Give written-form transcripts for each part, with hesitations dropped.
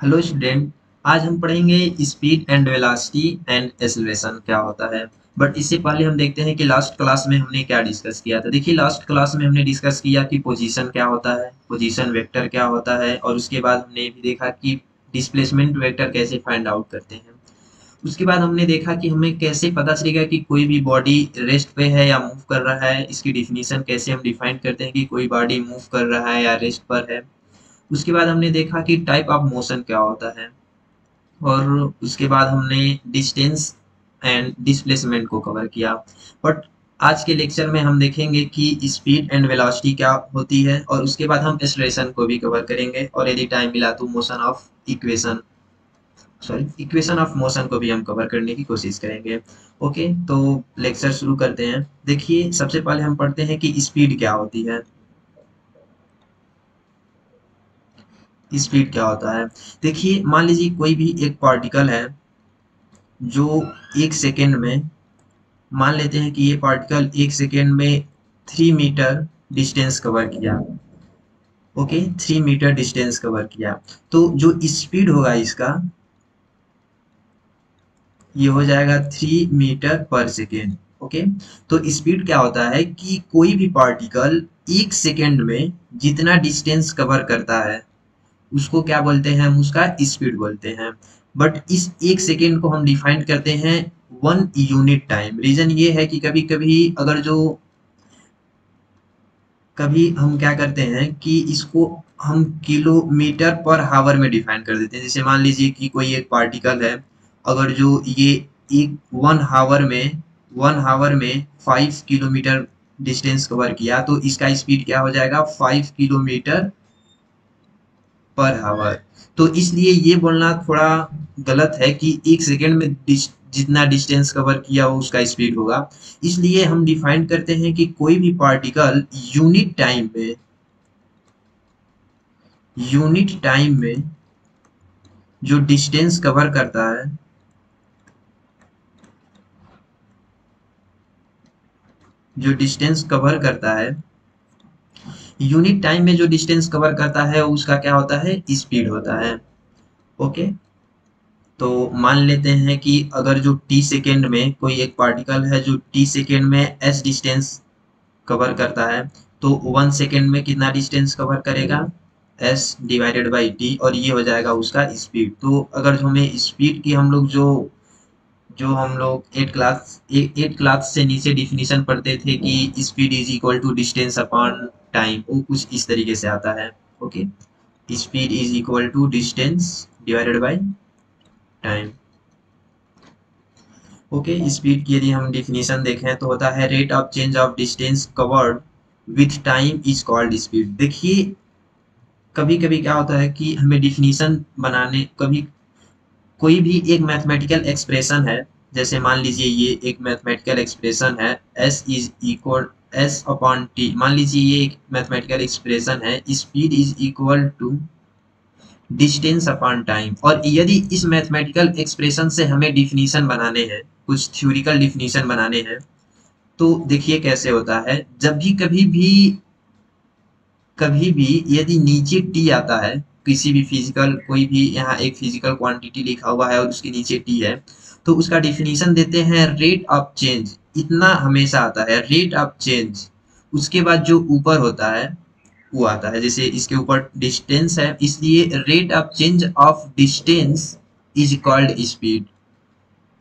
Hello student. आज हम पढ़ेंगे speed and velocity and acceleration क्या होता है। बट इससे पहले हम देखते हैं कि लास्ट क्लास में हमने क्या डिस्कस किया था। देखिए लास्ट क्लास में हमने डिस्कस किया कि पोजीशन क्या होता है, पोजीशन वेक्टर क्या होता है, और उसके बाद हमने भी देखा कि डिस्प्लेसमेंट वेक्टर कैसे फाइंड आउट करते हैं। उसके बाद हमने देखा कि हमें कैसे पता चलेगा कि कोई भी बॉडी रेस्ट पे है या मूव कर रहा है। इसकी डिफिनीशन कैसे हम डिफाइन करते हैं कि कोई बॉडी मूव कर रहा है या रेस्ट पर है। उसके बाद हमने देखा कि टाइप ऑफ मोशन क्या होता है, और उसके बाद हमने डिस्टेंस एंड डिस्प्लेसमेंट को कवर किया। बट आज के लेक्चर में हम देखेंगे कि स्पीड एंड वेलोसिटी क्या होती है, और उसके बाद हम एक्सेलरेशन को भी कवर करेंगे, और यदि टाइम मिला तो motion of equation equation of motion को भी हम कवर करने की कोशिश करेंगे। ओके, तो लेक्चर शुरू करते हैं। देखिए सबसे पहले हम पढ़ते हैं कि स्पीड क्या होती है। स्पीड क्या होता है, देखिए मान लीजिए कोई भी एक पार्टिकल है जो एक सेकेंड में, मान लेते हैं कि ये पार्टिकल एक सेकेंड में 3 मीटर डिस्टेंस कवर किया। ओके, 3 मीटर डिस्टेंस कवर किया, तो जो स्पीड होगा इसका, ये हो जाएगा 3 मीटर पर सेकेंड। ओके, तो स्पीड क्या होता है कि कोई भी पार्टिकल एक सेकेंड में जितना डिस्टेंस कवर करता है उसको क्या बोलते हैं, हम उसका स्पीड बोलते हैं। बट इस एक सेकेंड को हम डिफाइन करते हैं 1 यूनिट टाइम। रीजन ये है कि कभी कभी अगर जो कभी हम क्या करते हैं कि इसको हम किलोमीटर पर हावर में डिफाइन कर देते हैं। जैसे मान लीजिए कि कोई एक पार्टिकल है, अगर जो ये एक 1 हावर में 5 किलोमीटर डिस्टेंस कवर किया, तो इसका स्पीड क्या हो जाएगा, 5 किलोमीटर पर हावर। तो इसलिए ये बोलना थोड़ा गलत है कि एक सेकेंड में जितना डिस्टेंस कवर किया हो उसका स्पीड होगा। इसलिए हम डिफाइन करते हैं कि कोई भी पार्टिकल यूनिट टाइम में जो डिस्टेंस कवर करता है, जो डिस्टेंस कवर करता है यूनिट टाइम में जो डिस्टेंस कवर करता है उसका क्या होता है, स्पीड होता है। ओके, तो मान लेते हैं कि अगर जो टी सेकेंड में कोई एक पार्टिकल है जो टी सेकेंड में एस डिस्टेंस कवर करता है, तो 1 सेकेंड में कितना डिस्टेंस कवर करेगा, एस डिवाइडेड बाई टी, और ये हो जाएगा उसका स्पीड। तो अगर जो हमें स्पीड की हम लोग जो जो हम लोग एट क्लास से नीचे डिफिनीशन पढ़ते थे कि speed is equal to distance upon time, वो कुछ इस तरीके से आता है। Okay, speed is equal to distance divided by time. Okay, speed की यदि हम डिफिनीशन देखें तो होता है rate of change of distance covered with time is called speed. देखिए कभी कभी क्या होता है कि हमें डिफिनीशन बनाने, कभी कोई भी एक मैथमेटिकल एक्सप्रेशन है, जैसे मान लीजिए ये एक मैथमेटिकल एक्सप्रेशन है, S is equal S upon T. मान लीजिए ये एक मैथमेटिकल एक्सप्रेशन है, speed is equal to distance upon time. और यदि इस मैथमेटिकल एक्सप्रेशन से हमें डिफिनीशन बनाने हैं, कुछ थ्योरिकल डिफिनीशन बनाने हैं, तो देखिए कैसे होता है। जब भी कभी भी यदि नीचे टी आता है, किसी भी फिजिकल, कोई भी यहाँ एक फिजिकल क्वांटिटी लिखा हुआ है और उसके नीचे टी है, तो उसका डिफिनीशन देते हैं रेट ऑफ चेंज। इतना हमेशा आता है रेट ऑफ चेंज, उसके बाद जो ऊपर होता है वो आता है। जैसे इसके ऊपर डिस्टेंस है, इसलिए rate of change of distance is called speed.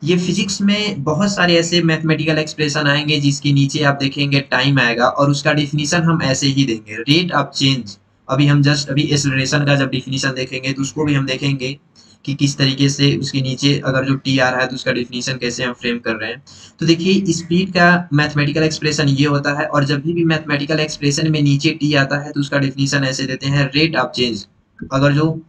ये फिजिक्स में बहुत सारे ऐसे मैथमेटिकल एक्सप्रेशन आएंगे जिसके नीचे आप देखेंगे टाइम आएगा, और उसका डिफिनीशन हम ऐसे ही देंगे, रेट ऑफ चेंज। अभी हम जस्ट अभी एक्सेलरेशन का जब डिफिनीशन देखेंगे तो उसको भी हम देखेंगे कि किस तरीके से उसके नीचे अगर जो टी आ रहा है तो उसका डिफिनीशन कैसे हम फ्रेम कर रहे हैं। तो देखिए स्पीड का मैथमेटिकल एक्सप्रेशन ये होता है, और जब भी मैथमेटिकल एक्सप्रेशन में नीचे टी आता है तो उसका डिफिनीशन ऐसे देते हैं रेट ऑफ चेंज। अगर जो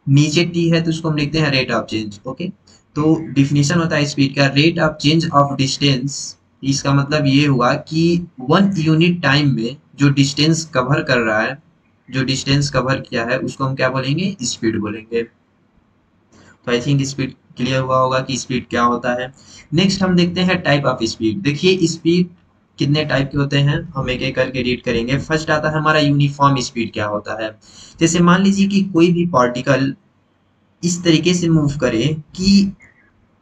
नीचे टी है तो उसको हम लिखते हैं रेट ऑफ चेंज। ओके, तो डिफिनीशन होता है स्पीड का rate of change of distance. इसका मतलब ये हुआ कि 1 यूनिट टाइम में जो डिस्टेंस कवर कर रहा है, जो डिस्टेंस कवर किया है उसको हम क्या बोलेंगे, स्पीड बोलेंगे। तो आई थिंक स्पीड क्लियर हुआ होगा कि स्पीड क्या होता है। नेक्स्ट हम देखते हैं टाइप ऑफ स्पीड। देखिए स्पीड कितने टाइप के होते हैं, हम एक एक करके रीड करेंगे। फर्स्ट आता है हमारा यूनिफॉर्म स्पीड क्या होता है। जैसे मान लीजिए कि कोई भी पार्टिकल इस तरीके से मूव करे कि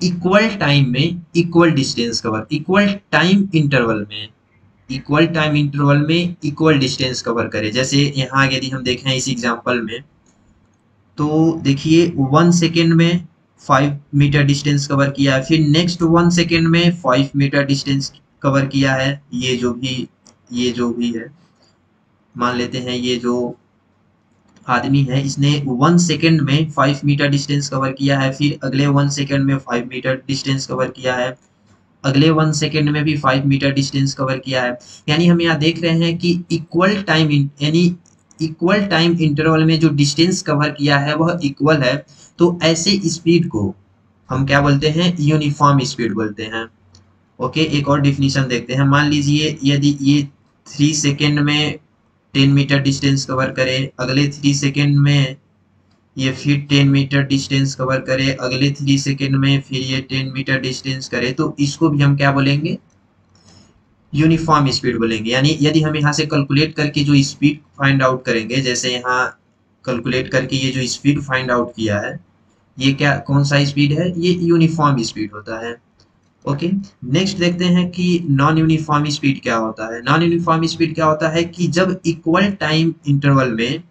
इक्वल टाइम में equal distance cover, equal time interval में इक्वल डिस्टेंस कवर करे। जैसे यहाँ यदि हम देखें इस एग्जांपल में, तो देखिए 1 सेकेंड में 5 मीटर डिस्टेंस कवर किया है, फिर नेक्स्ट 1 सेकेंड में 5 मीटर डिस्टेंस कवर किया है। ये जो भी है, मान लेते हैं ये जो आदमी है इसने 1 सेकेंड में 5 मीटर डिस्टेंस कवर किया है, फिर अगले 1 सेकेंड में 5 मीटर डिस्टेंस कवर किया है, अगले 1 सेकेंड में भी 5 मीटर डिस्टेंस कवर किया है। यानी हम यहाँ देख रहे हैं कि इक्वल टाइम इंटरवल में जो डिस्टेंस कवर किया है वह इक्वल है। तो ऐसे स्पीड को हम क्या बोलते हैं, यूनिफॉर्म स्पीड बोलते हैं। ओके, एक और डिफिनीशन देखते हैं। मान लीजिए यदि ये 3 सेकेंड में 10 मीटर डिस्टेंस कवर करे, अगले 3 सेकेंड में ये फिर 10 मीटर डिस्टेंस कवर करे, अगले 3 सेकेंड में फिर ये 10 मीटर डिस्टेंस करे, तो इसको भी हम क्या बोलेंगे, यूनिफॉर्म स्पीड बोलेंगे। यानी यदि हम यहाँ से कैलकुलेट करके जो स्पीड फाइंड आउट करेंगे, जैसे यहाँ कैलकुलेट करके ये जो स्पीड फाइंड आउट किया है, ये क्या कौन सा स्पीड है, ये यूनिफॉर्म स्पीड होता है। ओके, नेक्स्ट देखते हैं कि नॉन यूनिफॉर्म स्पीड क्या होता है। नॉन यूनिफॉर्म स्पीड क्या होता है कि जब इक्वल टाइम इंटरवल में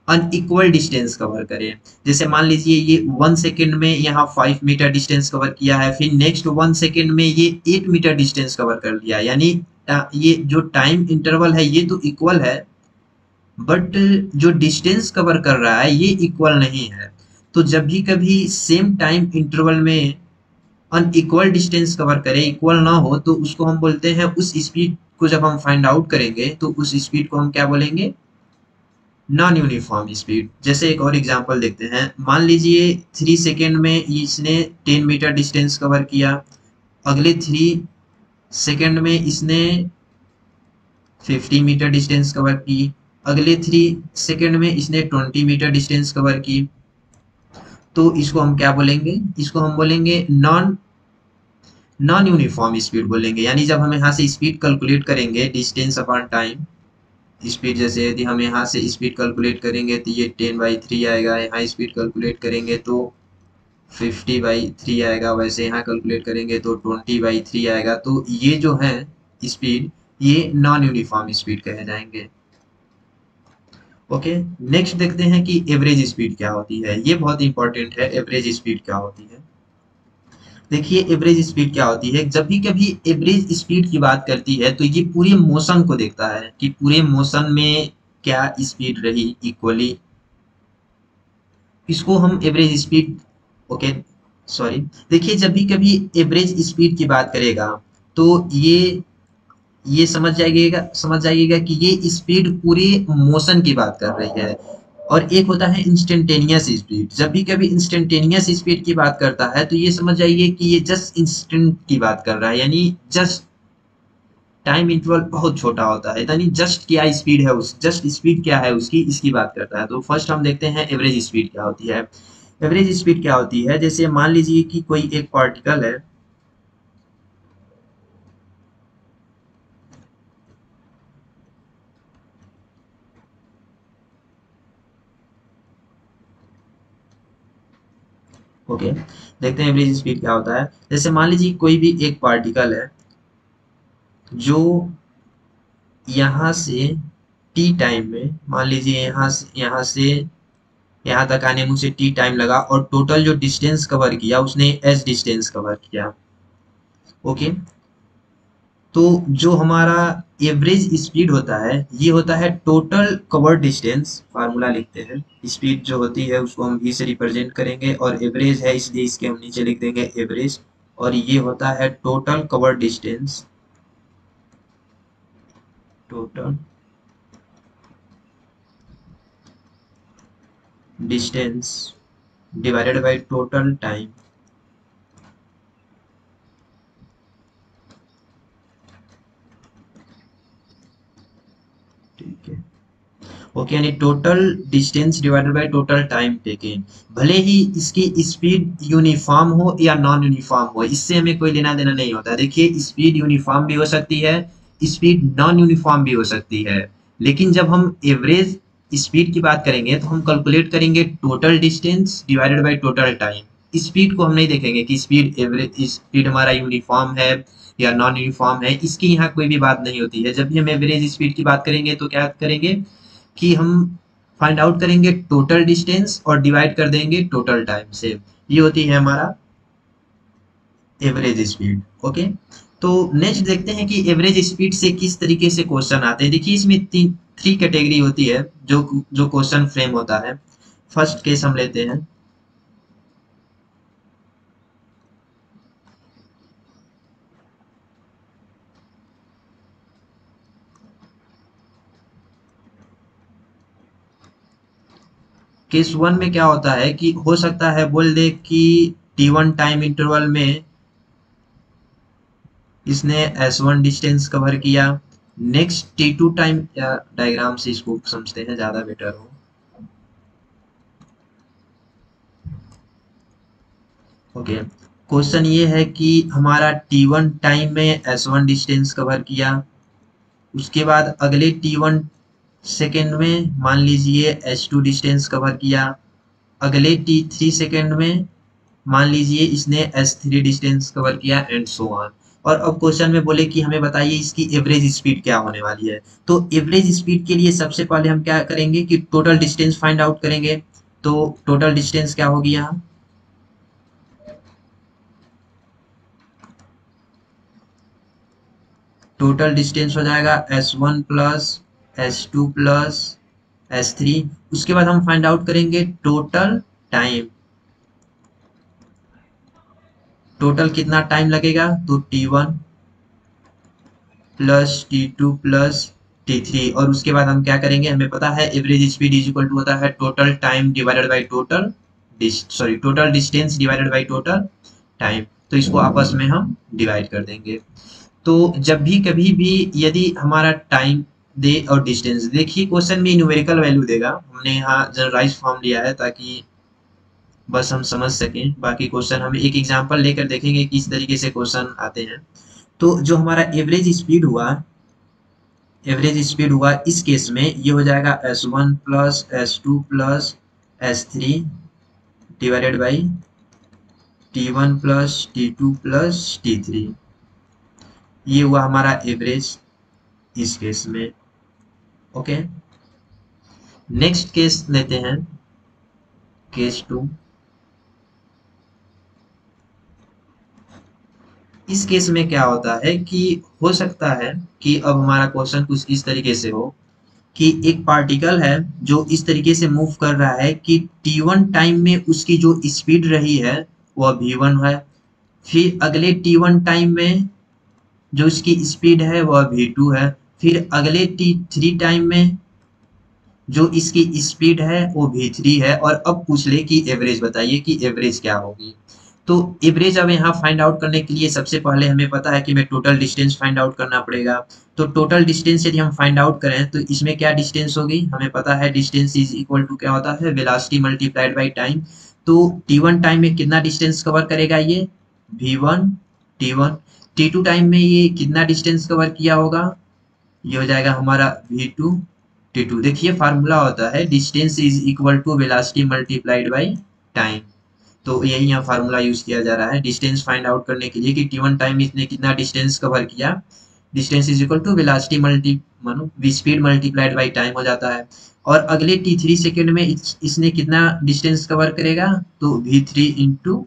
अनइक्वल डिस्टेंस कवर करें। जैसे मान लीजिए ये 1 सेकेंड में यहाँ 5 मीटर डिस्टेंस कवर किया है, फिर नेक्स्ट 1 सेकेंड में ये 8 मीटर डिस्टेंस कवर कर लिया। यानी ये जो टाइम इंटरवल है ये तो इक्वल है, बट जो डिस्टेंस कवर कर रहा है ये इक्वल नहीं है। तो जब भी कभी सेम टाइम इंटरवल में अनइक्वल डिस्टेंस कवर करे, इक्वल ना हो, तो उसको हम बोलते हैं, उस स्पीड को जब हम फाइंड आउट करेंगे तो उस स्पीड को हम क्या बोलेंगे, नॉन यूनिफॉर्म स्पीड। जैसे एक और एग्जांपल देखते हैं। मान लीजिए 3 सेकेंड में इसने 10 मीटर डिस्टेंस कवर किया, अगले 3 सेकेंड में इसने 50 मीटर डिस्टेंस कवर की, अगले 3 सेकेंड में इसने 20 मीटर डिस्टेंस कवर की। तो इसको हम क्या बोलेंगे, इसको हम बोलेंगे नॉन यूनिफॉर्म स्पीड बोलेंगे। यानी जब हम यहाँ से स्पीड कैलकुलेट करेंगे डिस्टेंस अपॉन टाइम स्पीड, जैसे यदि हम यहाँ से स्पीड कैलकुलेट करेंगे तो ये 10/3 आएगा, यहाँ स्पीड कैलकुलेट करेंगे तो 50/3 आएगा, वैसे यहाँ कैलकुलेट करेंगे तो 20/3 आएगा। तो ये जो है स्पीड, ये नॉन यूनिफॉर्म स्पीड कहे जाएंगे। ओके, नेक्स्ट देखते हैं कि एवरेज स्पीड क्या होती है। ये बहुत इंपॉर्टेंट है, एवरेज स्पीड क्या होती है। देखिए एवरेज स्पीड क्या होती है, जब भी कभी एवरेज स्पीड की बात करती है तो ये पूरे मोशन को देखता है कि पूरे मोशन में क्या स्पीड रही इक्वली, इसको हम एवरेज स्पीड, ओके सॉरी, देखिए जब भी कभी एवरेज स्पीड की बात करेगा तो ये समझ जाइएगा कि ये स्पीड पूरे मोशन की बात कर रही है। और एक होता है इंस्टेंटेनियस स्पीड। जब भी कभी इंस्टेंटेनियस स्पीड की बात करता है तो ये समझ जाइए कि ये जस्ट इंस्टेंट की बात कर रहा है, यानी जस्ट टाइम इंटरवल बहुत छोटा होता है, यानी जस्ट क्या स्पीड है, उस जस्ट स्पीड क्या है उसकी, इसकी बात करता है। तो फर्स्ट हम देखते हैं एवरेज स्पीड क्या होती है। एवरेज स्पीड क्या होती है, जैसे मान लीजिए कि कोई एक पार्टिकल है, ओके देखते हैं एवरेज स्पीड क्या होता है। जैसे मान लीजिए कोई भी एक पार्टिकल है जो यहाँ से टी टाइम में, मान लीजिए यहाँ से यहाँ तक आने में उसे टी टाइम लगा, और टोटल जो डिस्टेंस कवर किया उसने एस डिस्टेंस कवर किया। ओके, तो जो हमारा एवरेज स्पीड होता है ये होता है टोटल कवर डिस्टेंस। फार्मूला लिखते हैं, स्पीड जो होती है उसको हम v से रिप्रेजेंट करेंगे, और एवरेज है इसलिए इसके हम नीचे लिख देंगे एवरेज, और ये होता है total cover distance, total distance divided by total time. ठीक है, ओके, यानी total distance divided by total time taken. भले ही इसकी स्पीड यूनिफॉर्म हो या नॉन यूनिफॉर्म हो, इससे हमें कोई लेना देना नहीं होता। देखिए स्पीड यूनिफॉर्म भी हो सकती है, स्पीड नॉन यूनिफॉर्म भी हो सकती है, लेकिन जब हम एवरेज स्पीड की बात करेंगे तो हम कैलकुलेट करेंगे total distance divided by total time. Speed को हम नहीं देखेंगे कि स्पीड एवरेज स्पीड हमारा यूनिफॉर्म है या नॉन यूनिफॉर्म है, इसकी यहाँ कोई भी बात नहीं होती है। जब भी हम एवरेज स्पीड की बात करेंगे तो क्या करेंगे कि हम फाइंड आउट करेंगे टोटल डिस्टेंस और डिवाइड कर देंगे टोटल टाइम से। ये होती है हमारा एवरेज स्पीड। ओके, तो नेक्स्ट देखते हैं कि एवरेज स्पीड से किस तरीके से क्वेश्चन आते हैं। देखिए इसमें तीन थ्री कैटेगरी होती है जो जो क्वेश्चन फ्रेम होता है। फर्स्ट केस हम लेते हैं। केस वन में क्या होता है कि हो सकता है बोल दे कि T1 टाइम इंटरवल में इसने S1 डिस्टेंस कवर किया। नेक्स्ट T2 टाइम, या डायग्राम से इसको समझते हैं ज्यादा बेटर हो। ओके, क्वेश्चन ये है कि हमारा T1 टाइम में S1 डिस्टेंस कवर किया, उसके बाद अगले T1 सेकेंड में मान लीजिए S2 डिस्टेंस कवर किया, अगले T3 सेकेंड में मान लीजिए इसने S3 डिस्टेंस कवर किया एंड सो ऑन। और अब क्वेश्चन में बोले कि हमें बताइए इसकी एवरेज स्पीड क्या होने वाली है। तो एवरेज स्पीड के लिए सबसे पहले हम क्या करेंगे कि टोटल डिस्टेंस फाइंड आउट करेंगे। तो टोटल डिस्टेंस क्या होगी यहाँ, टोटल डिस्टेंस हो जाएगा S1 plus S2 plus S3। उसके बाद हम फाइंड आउट करेंगे टोटल टाइम। टोटल कितना टाइम लगेगा, तो T1 plus T2 plus T3। और उसके बाद हम क्या करेंगे, हमें पता है average speed is equal to होता है total time divided by total total distance divided by total time. तो इसको आपस में हम डिवाइड कर देंगे। तो जब भी कभी भी यदि हमारा टाइम दे और डिस्टेंस, देखिए क्वेश्चन में न्यूमेरिकल वैल्यू देगा, हमने यहाँ जनरलाइज फॉर्म लिया है ताकि बस हम समझ सकें। बाकी क्वेश्चन हम एक एग्जांपल लेकर देखेंगे किस तरीके से क्वेश्चन आते हैं। तो जो हमारा एवरेज स्पीड हुआ इस केस में ये हो जाएगा S1 plus S2 plus S3 divided by T1 plus T2 plus T3। ये हुआ हमारा एवरेज इस केस में। ओके, नेक्स्ट केस लेते हैं, केस टू। इस केस में क्या होता है कि हो सकता है कि अब हमारा क्वेश्चन कुछ इस तरीके से हो कि एक पार्टिकल है जो इस तरीके से मूव कर रहा है कि T1 टाइम में उसकी जो स्पीड रही है वह V1 है, फिर अगले T1 टाइम में जो इसकी स्पीड है वह V2 है, फिर अगले T3 टाइम में जो इसकी स्पीड है वो V3 है। और अब पूछ ले कि एवरेज बताइए कि एवरेज क्या होगी। तो एवरेज अब यहाँ फाइंड आउट करने के लिए सबसे पहले हमें पता है कि हमें टोटल डिस्टेंस फाइंड आउट करना पड़ेगा। तो टोटल डिस्टेंस यदि हम फाइंड आउट करें तो इसमें क्या डिस्टेंस होगी, हमें पता है डिस्टेंस इज इक्वल टू क्या होता है, वेलोसिटी मल्टीप्लाइड बाई टाइम। तो T1 टाइम में कितना डिस्टेंस कवर करेगा, ये V1 T1। T2 टाइम में ये कितना डिस्टेंस कवर किया होगा, ये हो जाएगा हमारा V2 T2। देखिए फार्मूला होता है distance is equal to velocity multiplied by time. तो यही यहाँ फार्मूला यूज किया जा रहा है डिस्टेंस फाइंड आउट करने के लिए कि T1 टाइम में इसने कितना डिस्टेंस कवर किया। Distance is equal to velocity multi मानो स्पीड मल्टीप्लाइड बाई टाइम हो जाता है। और अगले T3 सेकेंड में इसने कितना डिस्टेंस कवर करेगा, तो V3 इंटू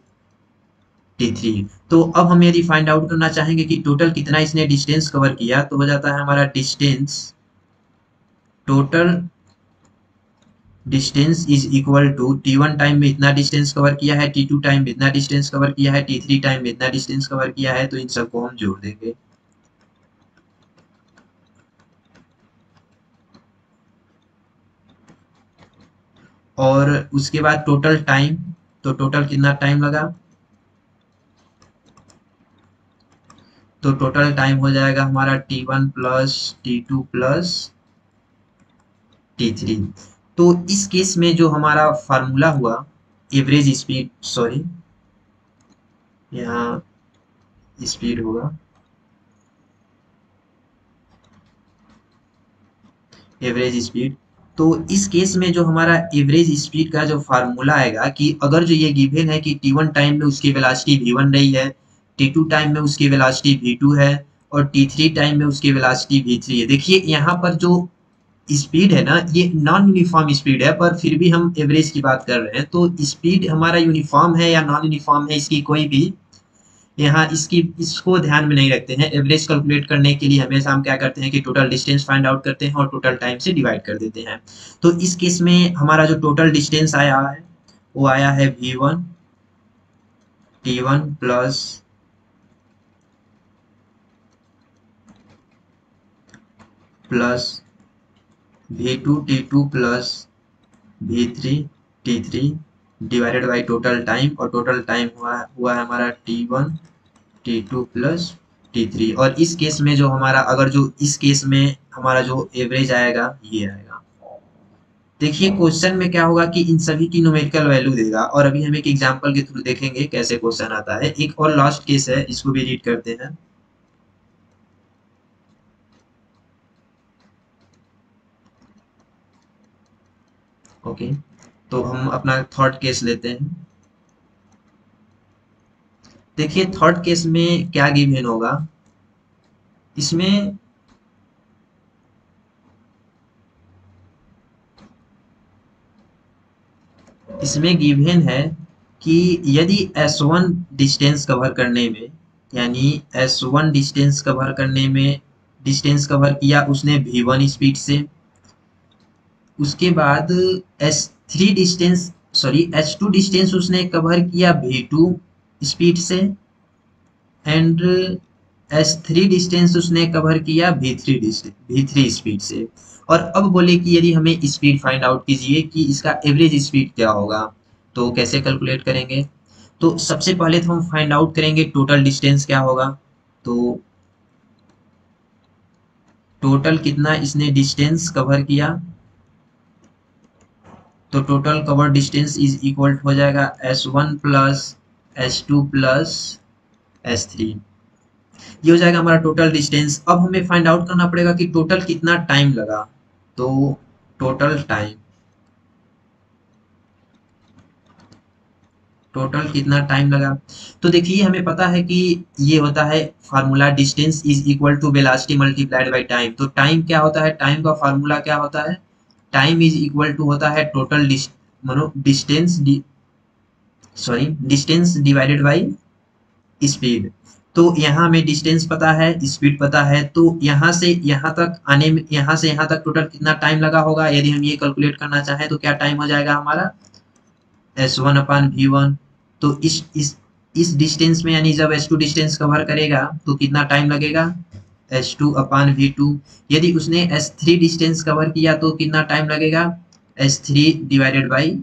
T3। तो अब हम यदि फाइंड आउट करना चाहेंगे कि टोटल कितना इसने डिस्टेंस कवर किया, तो हो जाता है हमारा distance total distance is equal to T1 time में इतना डिस्टेंस कवर किया है, T2 टाइम में इतना डिस्टेंस कवर किया है, T3 टाइम में इतना डिस्टेंस कवर किया है। तो इन सबको हम जोड़ देंगे। और उसके बाद टोटल टाइम, तो टोटल कितना टाइम लगा, तो टोटल टाइम हो जाएगा हमारा T1 plus T2 plus T3। तो इस केस में जो हमारा फार्मूला हुआ एवरेज स्पीड, सॉरी यहाँ स्पीड होगा एवरेज स्पीड। तो इस केस में जो हमारा एवरेज स्पीड का जो फार्मूला आएगा कि अगर जो ये गिवन है कि t1 टाइम में उसकी वेलोसिटी v1 रही है, t2 टाइम में उसकी वेलोसिटी v2 है और t3 टाइम में उसकी वेलोसिटी v3 है। देखिए यहाँ पर जो स्पीड है ना, ये नॉन यूनिफॉर्म स्पीड है, पर फिर भी हम एवरेज की बात कर रहे हैं। तो स्पीड हमारा यूनिफॉर्म है या नॉन यूनिफॉर्म है, इसकी कोई भी यहाँ इसको ध्यान में नहीं रखते हैं। एवरेज कैलकुलेट करने के लिए हमेशा हम क्या करते हैं कि टोटल डिस्टेंस फाइंड आउट करते हैं और टोटल टाइम से डिवाइड कर देते हैं। तो इस केस में हमारा जो टोटल डिस्टेंस आया है वो आया है v1 t1 plus v2 t2 plus v3 t3 divided by total time, और टोटल टाइम हुआ है हमारा t1 t2 प्लस t3। और इस केस में जो हमारा इस केस में हमारा जो एवरेज आएगा ये आएगा। देखिए क्वेश्चन में क्या होगा कि इन सभी की न्यूमेरिकल वैल्यू देगा, और अभी हम एक एग्जांपल के थ्रू देखेंगे कैसे क्वेश्चन आता है। एक और लास्ट केस है, इसको भी रीड करते हैं। ओके, तो हम अपना थर्ड केस लेते हैं। देखिए थर्ड केस में क्या गिवन होगा, इसमें इसमें गिवन है कि यदि S1 डिस्टेंस कवर करने में, यानी S1 डिस्टेंस कवर किया उसने v1 स्पीड से, उसके बाद H2 डिस्टेंस उसने कवर किया v2 स्पीड से, एंड S3 डिस्टेंस उसने कवर किया v3 स्पीड से। और अब बोले कि यदि हमें स्पीड फाइंड आउट कीजिए कि इसका एवरेज स्पीड क्या होगा, तो कैसे कैलकुलेट करेंगे। तो सबसे पहले तो हम फाइंड आउट करेंगे टोटल डिस्टेंस क्या होगा। तो टोटल कितना इसने डिस्टेंस कवर किया, तो total cover distance is equal हो जाएगा S1 plus S2 plus S3। ये हो जाएगा हमारा टोटल डिस्टेंस। अब हमें फाइंड आउट करना पड़ेगा कि टोटल कितना टाइम लगा। तो टोटल टाइम, टोटल कितना टाइम लगा, तो देखिए हमें पता है कि ये होता है formula, distance is equal to velocity multiplied by time. तो टाइम क्या होता है, टाइम का फार्मूला क्या होता है, टाइम इज इक्वल टू होता है total distance divided by speed. तो यहाँ हमें डिस्टेंस पता है, स्पीड पता है, तो यहाँ से यहाँ तक आने में, यहाँ से यहाँ तक टोटल कितना टाइम लगा होगा, यदि हम ये कैलकुलेट करना चाहें तो क्या टाइम हो जाएगा हमारा S1 अपान v1। तो इस डिस्टेंस में, यानी जब S2 डिस्टेंस कवर करेगा तो कितना टाइम लगेगा, S2 अपान v2। यदि उसने S3 डिस्टेंस कवर किया तो कितना टाइम लगेगा, S3 डिवाइडेड बाई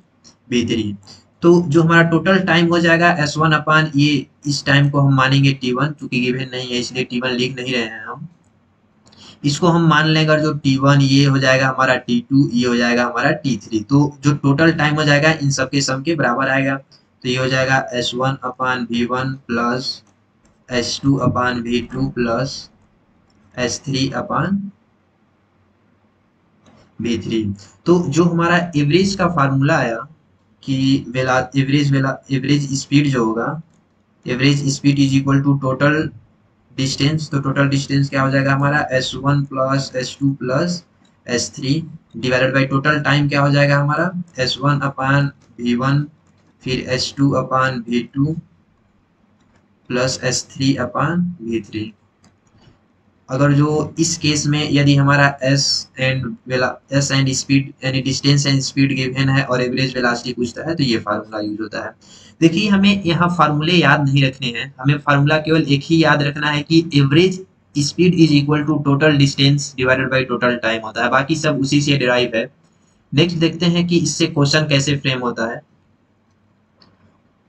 v3। तो जो हमारा टोटल टाइम हो जाएगा S1 अपान ये, इस टाइम को हम मानेंगे t1, चूंकि गिवन नहीं है इसलिए t1 लिख नहीं रहे हैं हम। इसको हम मान लेंगे, जो t1 ये हो जाएगा हमारा t2, ये हो जाएगा हमारा t3। तो जो टोटल टाइम हो जाएगा इन सबके सम के बराबर आएगा। तो ये हो जाएगा S1 अपान v1 प्लस S2 अपान v2 प्लस S3 अपान v3। तो जो हमारा एवरेज का फार्मूला आया कि एवरेज स्पीड जो होगा, average speed is equal to total distance. तो टोटल डिस्टेंस क्या हो जाएगा हमारा S1 plus S2 plus S3 divided by total time क्या हो जाएगा हमारा S1 अपान v1 फिर S2 अपान v2 प्लस S3 अपान v3। अगर जो इस केस में यदि हमारा S एंड स्पीड, यानी डिस्टेंस एंड स्पीड गिवन है और एवरेज वेलोसिटी पूछता है, तो ये फार्मूला यूज होता है। देखिए हमें यहाँ फार्मूले याद नहीं रखने हैं, हमें फार्मूला केवल एक ही याद रखना है कि average speed is equal to total distance divided by total time होता है, बाकी सब उसी से डिराइव है। नेक्स्ट देखते हैं कि इससे क्वेश्चन कैसे फ्रेम होता है।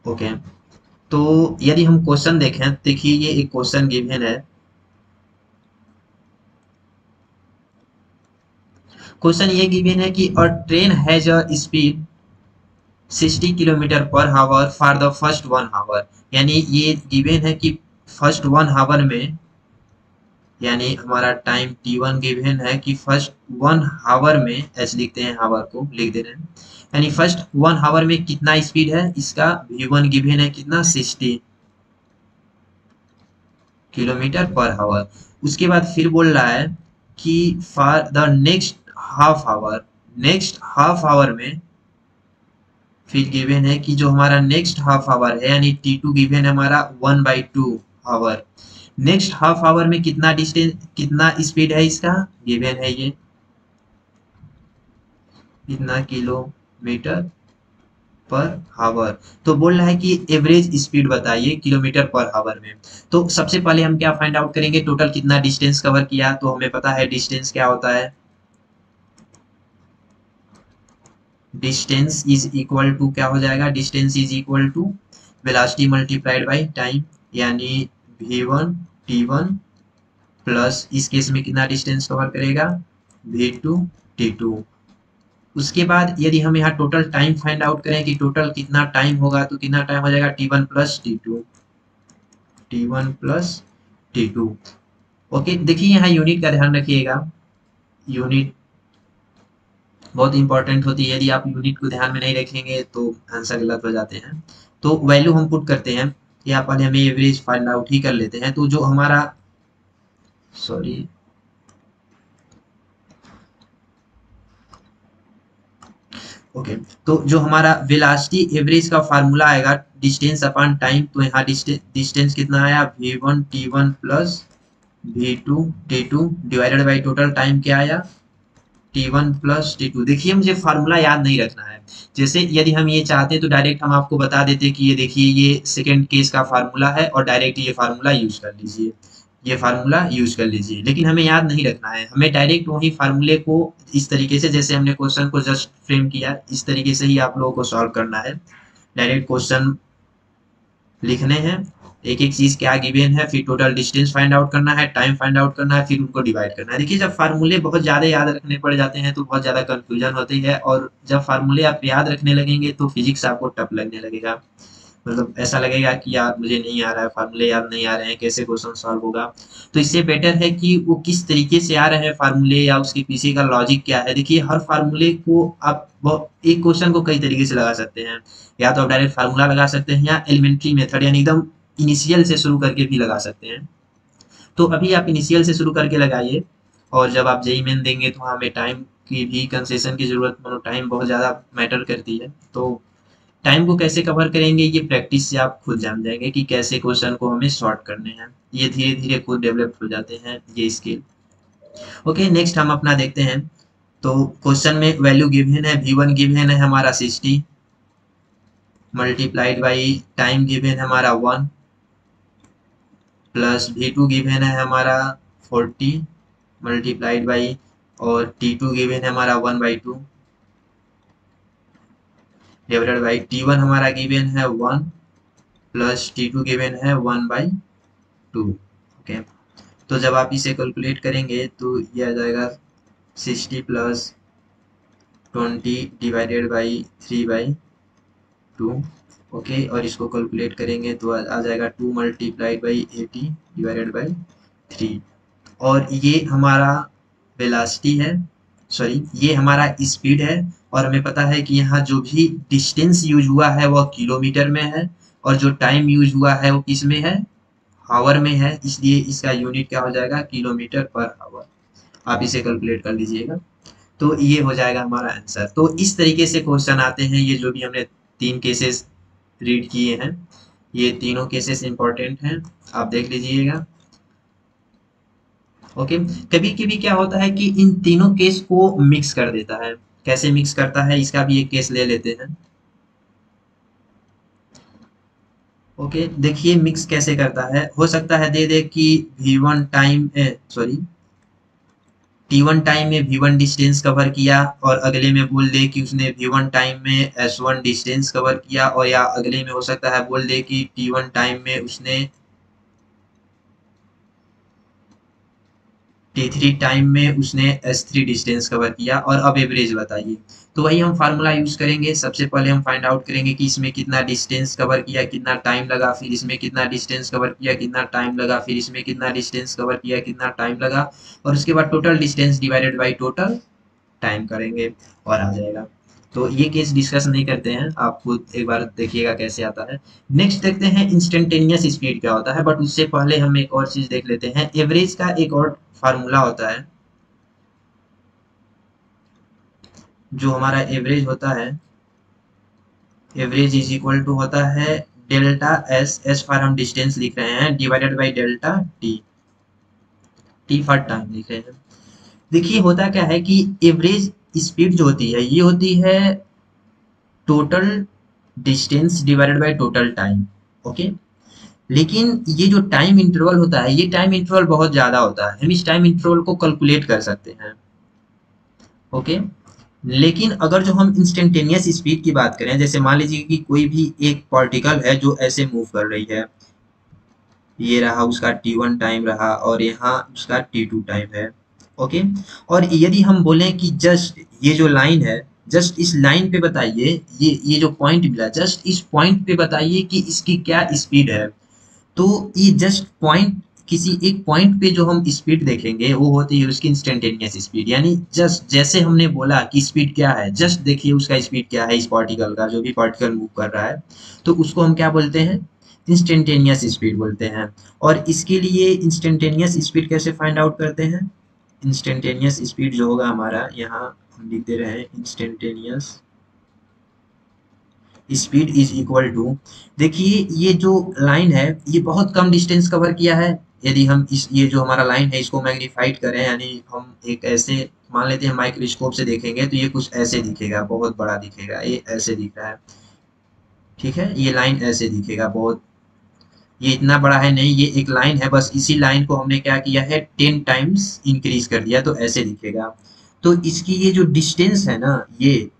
ओके, तो यदि हम क्वेश्चन देखें, देखिए ये एक क्वेश्चन गिवन है। क्वेश्चन ये गिवन है कि अ train has a speed 60 kilometre पर हावर फॉर द फर्स्ट 1 हावर। यानी ये गिवन है कि फर्स्ट 1 हावर में यानी हमारा टाइम t1 गिवन है कि फर्स्ट 1 आवर में, ऐसे लिखते हैं आवर को लिख दे रहे हैं, यानी फर्स्ट 1 आवर में कितना स्पीड है इसका, v1 गिवन है कितना 60 किलोमीटर पर आवर। उसके बाद फिर बोल रहा है कि for the next half hour में फिर गिवन है कि जो हमारा नेक्स्ट हाफ आवर है, यानी t2 गिवन है हमारा 1/2 आवर। नेक्स्ट हाफ आवर में कितना डिस्टेंस, कितना स्पीड है इसका, गिवन है ये कितना किलोमीटर पर आवर। तो बोल रहा है कि एवरेज स्पीड बताइए किलोमीटर पर आवर में। तो सबसे पहले हम क्या फाइंड आउट करेंगे, टोटल कितना डिस्टेंस कवर किया। तो हमें पता है डिस्टेंस क्या होता है, डिस्टेंस इज इक्वल टू क्या हो जाएगा, distance is equal to velocity multiplied by time, यानी v1 t1 प्लस इस केस में कितना डिस्टेंस कवर करेगा, v2 t2। उसके बाद यदि हम यहाँ टोटल टाइम फाइंड आउट करें कि टोटल कितना टाइम होगा, तो कितना टाइम हो जाएगा t1 प्लस t2। ओके, देखिए यहाँ यूनिट का ध्यान रखिएगा, यूनिट बहुत इंपॉर्टेंट होती है। यदि आप यूनिट को ध्यान में नहीं रखेंगे तो आंसर गलत हो जाते हैं। तो वैल्यू हम पुट करते हैं, या पहले हमें एवरेज फाइंड आउट ही कर लेते हैं। तो जो हमारा, सॉरी, ओके, तो जो हमारा वेलोसिटी एवरेज का फार्मूला आएगा डिस्टेंस अपॉन टाइम, तो यहाँ डिस्टेंस कितना आया, v1 t1 plus v2 t2 divided by total time क्या आया, t1 प्लस t2। देखिए मुझे फार्मूला याद नहीं रखना है। जैसे यदि हम ये चाहते तो डायरेक्ट हम आपको बता देते कि ये देखिए ये सेकंड केस का फार्मूला है और डायरेक्ट ये फार्मूला यूज कर लीजिए, ये फार्मूला यूज कर लीजिए। लेकिन हमें याद नहीं रखना है, हमें डायरेक्ट वही फार्मूले को इस तरीके से, जैसे हमने क्वेश्चन को जस्ट फ्रेम किया इस तरीके से ही आप लोगों को सॉल्व करना है। डायरेक्ट क्वेश्चन लिखने हैं, एक एक चीज क्या गिवन है, फिर टोटल डिस्टेंस फाइंड आउट करना है, टाइम फाइंड आउट करना है, फिर उनको डिवाइड करना है। देखिए जब फार्मूले बहुत ज्यादा याद रखने पड़ जाते हैं तो बहुत ज्यादा कंफ्यूजन होती है, और जब फार्मूले आप याद रखने लगेंगे तो फिजिक्स आपको टफ लगने लगेगा। मतलब ऐसा लगेगा कि यार मुझे नहीं आ रहा है, फार्मूले याद नहीं आ रहे हैं, कैसे क्वेश्चन सॉल्व होगा। तो इससे बेटर है कि वो किस तरीके से आ रहे हैं फार्मूले, या उसके पीछे का लॉजिक क्या है। देखिए हर फार्मूले को आप एक क्वेश्चन को कई तरीके से लगा सकते हैं, या तो आप डायरेक्ट फार्मूला लगा सकते हैं, या एलिमेंट्री मेथड यानी एकदम इनिशियल से शुरू करके भी लगा सकते हैं। तो अभी आप इनिशियल से शुरू करके लगाइए, और जब आप जेई मेन देंगे तो हमें टाइम की भी कंसेशन की जरूरत, मतलब टाइम बहुत ज़्यादा मैटर करती है। तो टाइम को कैसे कवर करेंगे ये प्रैक्टिस से आप खुद जान जाएंगे कि कैसे क्वेश्चन को हमें सॉर्ट करने हैं। ये धीरे धीरे खुद डेवलप हो जाते हैं ये स्किल। ओके, नेक्स्ट हम अपना देखते हैं। तो क्वेश्चन में वैल्यू गिवन है, v1 गिवन है हमारा 60 मल्टीप्लाइड बाई टाइम गिवन है हमारा 1 प्लस v2 गिवन है हमारा 40 मल्टीप्लाइड बाई, और t2 गिवन है हमारा 1/2 डिवाइडेड बाई t1 हमारा गिवन है 1 प्लस t2 गिवन है 1/2। ओके, तो जब आप इसे कैलकुलेट करेंगे तो ये आ जाएगा 60 प्लस 20 डिवाइडेड बाई 3/2। ओके, और इसको कैलकुलेट करेंगे तो आ जाएगा 2 मल्टीप्लाइड बाई 80 डिवाइडेड बाई 3। और ये हमारा वेलोसिटी है, सॉरी ये हमारा स्पीड है। और हमें पता है कि यहाँ जो भी डिस्टेंस यूज हुआ है वह किलोमीटर में है, और जो टाइम यूज हुआ है वो किस में है, आवर में है, इसलिए इसका यूनिट क्या हो जाएगा, किलोमीटर पर आवर। आप इसे कैलकुलेट कर लीजिएगा, तो ये हो जाएगा हमारा आंसर। तो इस तरीके से क्वेश्चन आते हैं। ये जो भी हमने 3 केसेस रीड किए हैं, ये तीनों केसेस इंपॉर्टेंट हैं, आप देख लीजिएगा। ओके, कभी कभी क्या होता है कि इन तीनों केस को मिक्स कर देता है। कैसे मिक्स करता है, इसका भी एक केस ले लेते हैं। ओके, देखिए मिक्स कैसे करता है। हो सकता है दे दे कि v1 time, sorry, t1 time में v1 डिस्टेंस कवर किया, और अगले में बोल दे कि उसने v1 टाइम में s1 डिस्टेंस कवर किया, और या अगले में हो सकता है बोल दे कि t1 टाइम में उसने t3 टाइम में उसने s3 डिस्टेंस कवर किया, और अब एवरेज बताइए। तो वही हम फार्मूला यूज करेंगे। सबसे पहले हम फाइंड आउट करेंगे कि इसमें कितना डिस्टेंस कवर किया, कितना टाइम लगा, फिर इसमें कितना डिस्टेंस कवर किया, कितना टाइम लगा, फिर इसमें कितना डिस्टेंस कवर किया, कितना टाइम लगा, और उसके बाद total distance divided by total time करेंगे और आ जाएगा। तो ये केस डिस्कस नहीं करते हैं, आप खुद एक बार देखिएगा कैसे आता है। नेक्स्ट देखते हैं इंस्टेंटेनियस स्पीड क्या होता है, बट उससे पहले हम एक और चीज देख लेते हैं। एवरेज का एक और फार्मूला होता है, जो हमारा एवरेज होता है, एवरेज इज इक्वल टू होता है डेल्टा एस, एस फॉर हम डिस्टेंस लिख रहे हैं, divided by delta T, T for time लिख रहे हैं। देखिए होता क्या है कि एवरेज स्पीड जो होती है ये होती है total distance divided by total time. Okay, लेकिन ये जो टाइम इंटरवल होता है, ये टाइम इंटरवल बहुत ज्यादा होता है, हम इस टाइम इंटरवल को कैलकुलेट कर सकते हैं। ओके, लेकिन अगर जो हम इंस्टेंटेनियस स्पीड की बात करें, जैसे मान लीजिए कि कोई भी एक पार्टिकल है जो ऐसे मूव कर रही है, ये रहा उसका t1 टाइम रहा, और यहाँ उसका t2 टाइम है। ओके, और यदि हम बोलें कि जस्ट ये जो लाइन है, जस्ट इस लाइन पे बताइए, ये जो पॉइंट मिला, जस्ट इस पॉइंट पे बताइए कि इसकी क्या स्पीड है। तो ये जस्ट पॉइंट, किसी एक पॉइंट पे जो हम स्पीड देखेंगे वो होती है उसकी इंस्टेंटेनियस स्पीड। यानी जस्ट जैसे हमने बोला कि स्पीड क्या है, जस्ट देखिए उसका स्पीड क्या है, इस पार्टिकल का, जो भी पार्टिकल मूव कर रहा है, तो उसको हम क्या बोलते हैं, इंस्टेंटेनियस स्पीड बोलते हैं। और इसके लिए इंस्टेंटेनियस स्पीड कैसे फाइंड आउट करते हैं, इंस्टेंटेनियस स्पीड जो होगा हमारा, यहाँ हम लिख दे रहे हैं instantaneous speed is equal to, देखिए ये जो लाइन है ये बहुत कम डिस्टेंस कवर किया है। यदि हम इस, ये जो हमारा लाइन है इसको मैग्नीफाइड करें, यानी हम एक ऐसे मान लेते हैं माइक्रोस्कोप से देखेंगे तो ये कुछ ऐसे दिखेगा, बहुत बड़ा दिखेगा, ये ऐसे दिख रहा है। ठीक है, ये लाइन ऐसे दिखेगा बहुत, ये इतना बड़ा है नहीं, ये एक लाइन है, बस इसी लाइन को हमने क्या किया है 10 टाइम्स इंक्रीज कर दिया, तो ऐसे दिखेगा। तो इसकी ये जो डिस्टेंस है ना, ये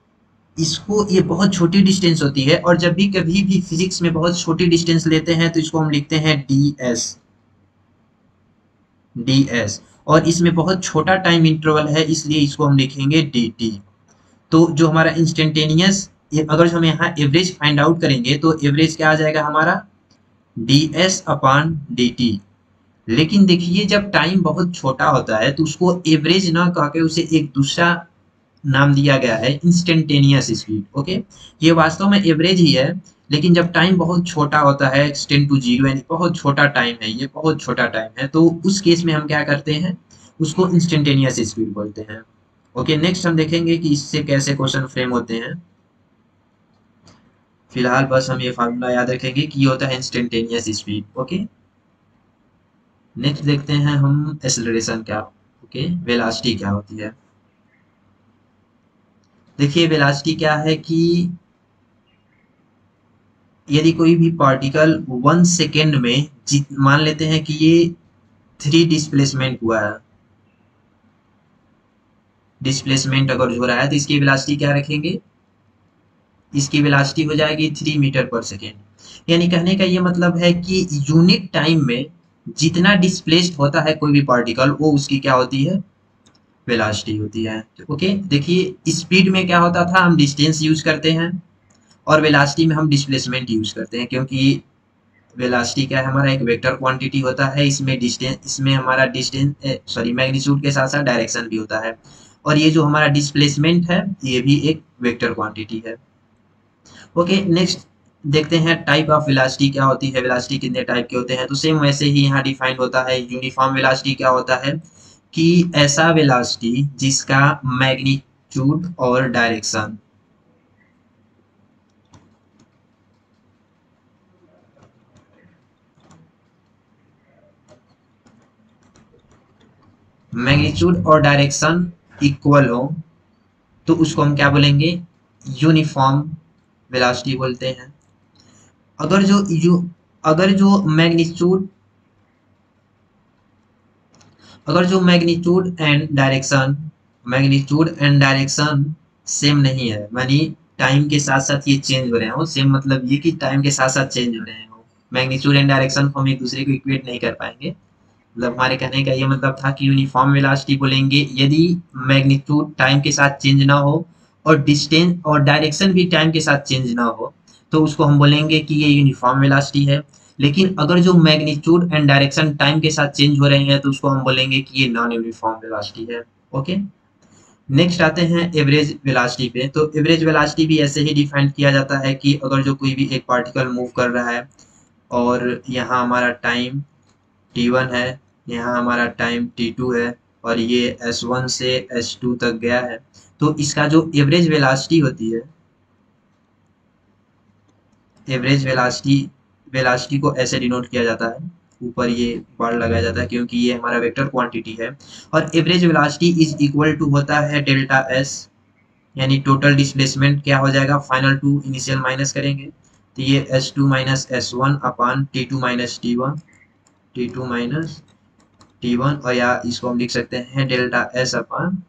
इसको, ये बहुत छोटी डिस्टेंस होती है, और जब भी कभी भी फिजिक्स में बहुत छोटी डिस्टेंस लेते हैं तो इसको हम लिखते हैं डी एस, डी एस। और इसमें बहुत छोटा टाइम इंटरवल है, इसलिए इसको हम लिखेंगे डी टी। तो जो हमारा इंस्टेंटेनियस, अगर हम यहाँ एवरेज फाइंड आउट करेंगे तो एवरेज क्या आ जाएगा हमारा, D S upon D T. लेकिन देखिए जब टाइम बहुत छोटा होता है तो उसको एवरेज ना कह के उसे एक दूसरा नाम दिया गया है, इंस्टेंटेनियस स्पीड। ओके, ये वास्तव में एवरेज ही है, लेकिन जब टाइम बहुत छोटा होता है, एक्सटेंड टू जीरो, यानी बहुत छोटा टाइम है, ये बहुत छोटा टाइम है, तो उस केस में हम क्या करते हैं, उसको इंस्टेंटेनियस स्पीड बोलते हैं। ओके, नेक्स्ट हम देखेंगे कि इससे कैसे क्वेश्चन फ्रेम होते हैं। फिलहाल बस हम ये फार्मूला याद रखेंगे कि ये होता है इंस्टेंटेनियस स्पीड। ओके, नेक्स्ट देखते हैं हम एक्सेलरेशन क्या, ओके, वेलोसिटी क्या होती है। देखिए वेलोसिटी क्या है कि यदि कोई भी पार्टिकल 1 सेकेंड में, मान लेते हैं कि ये 3 डिस्प्लेसमेंट हुआ है, डिस्प्लेसमेंट अगर हो रहा है तो इसकी वेलोसिटी क्या रखेंगे, इसकी वेलोसिटी हो जाएगी 3 मीटर पर सेकेंड। यानी कहने का ये मतलब है कि यूनिट टाइम में जितना डिस्प्लेस्ड होता है कोई भी पार्टिकल, वो उसकी क्या होती है, वेलोसिटी होती है। ओके, देखिए स्पीड में क्या होता था, हम डिस्टेंस यूज करते हैं, और वेलोसिटी में हम डिस्प्लेसमेंट यूज करते हैं, क्योंकि वेलोसिटी क्या है, हमारा एक वेक्टर क्वांटिटी होता है, इसमें डिस्टेंस, इसमें हमारा डिस्टेंस, सॉरी, मैग्नीट्यूड के साथ साथ डायरेक्शन भी होता है, और ये जो हमारा डिस्प्लेसमेंट है ये भी एक वेक्टर क्वांटिटी है। ओके, नेक्स्ट देखते हैं टाइप ऑफ वेलोसिटी क्या होती है, वेलोसिटी कितने टाइप के होते हैं। तो सेम वैसे ही यहाँ डिफाइन होता है। यूनिफॉर्म वेलोसिटी क्या होता है कि ऐसा वेलोसिटी जिसका मैग्नीट्यूड और डायरेक्शन, मैग्नीट्यूड और डायरेक्शन इक्वल हो, तो उसको हम क्या बोलेंगे, यूनिफॉर्म वेलोसिटी बोलते हैं। अगर जो यू अगर जो मैग्नीट्यूड अगर जो मैग्नीट्यूड एंड डायरेक्शन सेम नहीं है, मानी टाइम के साथ साथ ये चेंज हो रहे हो, सेम मतलब ये कि टाइम के साथ साथ चेंज हो रहे हो, मैग्नीट्यूड एंड डायरेक्शन को हम एक दूसरे को इक्वेट नहीं कर पाएंगे। मतलब हमारे कहने का ये मतलब था कि यूनिफॉर्म वेलोसिटी बोलेंगे यदि मैग्नीट्यूड टाइम के साथ चेंज ना हो और डिस्टेंस और डायरेक्शन भी टाइम के साथ चेंज ना हो, तो उसको हम बोलेंगे कि ये यूनिफॉर्म वेलोसिटी है। लेकिन अगर जो मैग्नीट्यूड एंड डायरेक्शन टाइम के साथ चेंज हो रहे हैं तो उसको हम बोलेंगे कि ये नॉन यूनिफॉर्म वेलोसिटी है। ओके, नेक्स्ट आते हैं एवरेज वेलोसिटी पे। तो एवरेज वेलोसिटी भी ऐसे ही डिफाइन किया जाता है कि अगर जो कोई भी एक पार्टिकल मूव कर रहा है और यहाँ हमारा टाइम t1 है, यहाँ हमारा टाइम t2 है और ये s1 से s2 तक गया है, तो इसका जो एवरेज वेलोसिटी होती है, एवरेज वेलोसिटी वेलोसिटी को ऐसे डिनोट किया जाता है, ऊपर ये बार लगाया जाता है क्योंकि ये हमारा वेक्टर क्वांटिटी है। और average velocity is equal to होता है डेल्टा एस, यानी टोटल डिस्प्लेसमेंट क्या हो जाएगा, फाइनल टू इनिशियल माइनस करेंगे तो ये s2 माइनस s1 अपान t2 minus t1, t2 minus t1, और या इसको हम लिख सकते हैं डेल्टा s अपान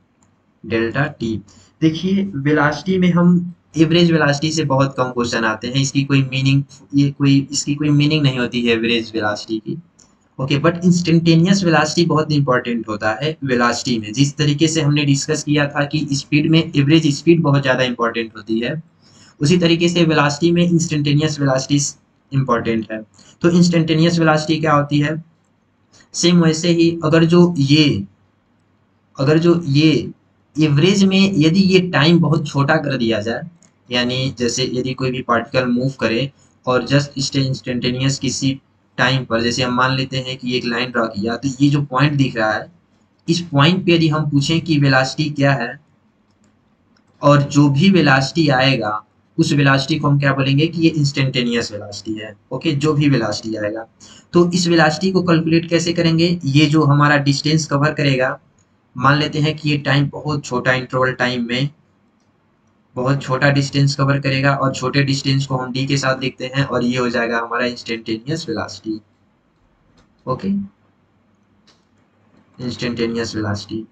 डेल्टा टी। देखिए वेलोसिटी में हम एवरेज वेलोसिटी से बहुत कम क्वेश्चन आते हैं, इसकी कोई मीनिंग, ये कोई इसकी कोई मीनिंग नहीं होती है एवरेज वेलोसिटी की। ओके, बट इंस्टेंटेनियस वेलोसिटी बहुत इंपॉर्टेंट होता है वेलोसिटी में। जिस तरीके से हमने डिस्कस किया था कि स्पीड में एवरेज स्पीड बहुत ज़्यादा इंपॉर्टेंट होती है, उसी तरीके से वेलोसिटी में इंस्टेंटेनियस वेलोसिटी इंपॉर्टेंट है। तो इंस्टेंटेनियस वेलोसिटी क्या होती है, सेम वैसे ही अगर जो ये एवरेज में यदि ये टाइम बहुत छोटा कर दिया जाए, यानी जैसे यदि कोई भी पार्टिकल मूव करे और जस्ट इंस्टेंटेनियस किसी टाइम पर, जैसे हम मान लेते हैं कि एक लाइन ड्रॉ किया, तो ये जो पॉइंट दिख रहा है, इस पॉइंट पे यदि हम पूछें कि वेलोसिटी क्या है, और जो भी वेलोसिटी आएगा उस वेलोसिटी को हम क्या बोलेंगे कि ये इंस्टेंटेनियस वेलोसिटी है। ओके, जो भी वेलोसिटी आएगा, तो इस वेलोसिटी को कैलकुलेट कैसे करेंगे, ये जो हमारा डिस्टेंस कवर करेगा, मान लेते हैं कि ये टाइम बहुत छोटा इंटरवल टाइम में बहुत छोटा डिस्टेंस कवर करेगा और छोटे डिस्टेंस को हम डी के साथ लिखते हैं और ये हो जाएगा हमारा instantaneous velocity. Okay, instantaneous velocity.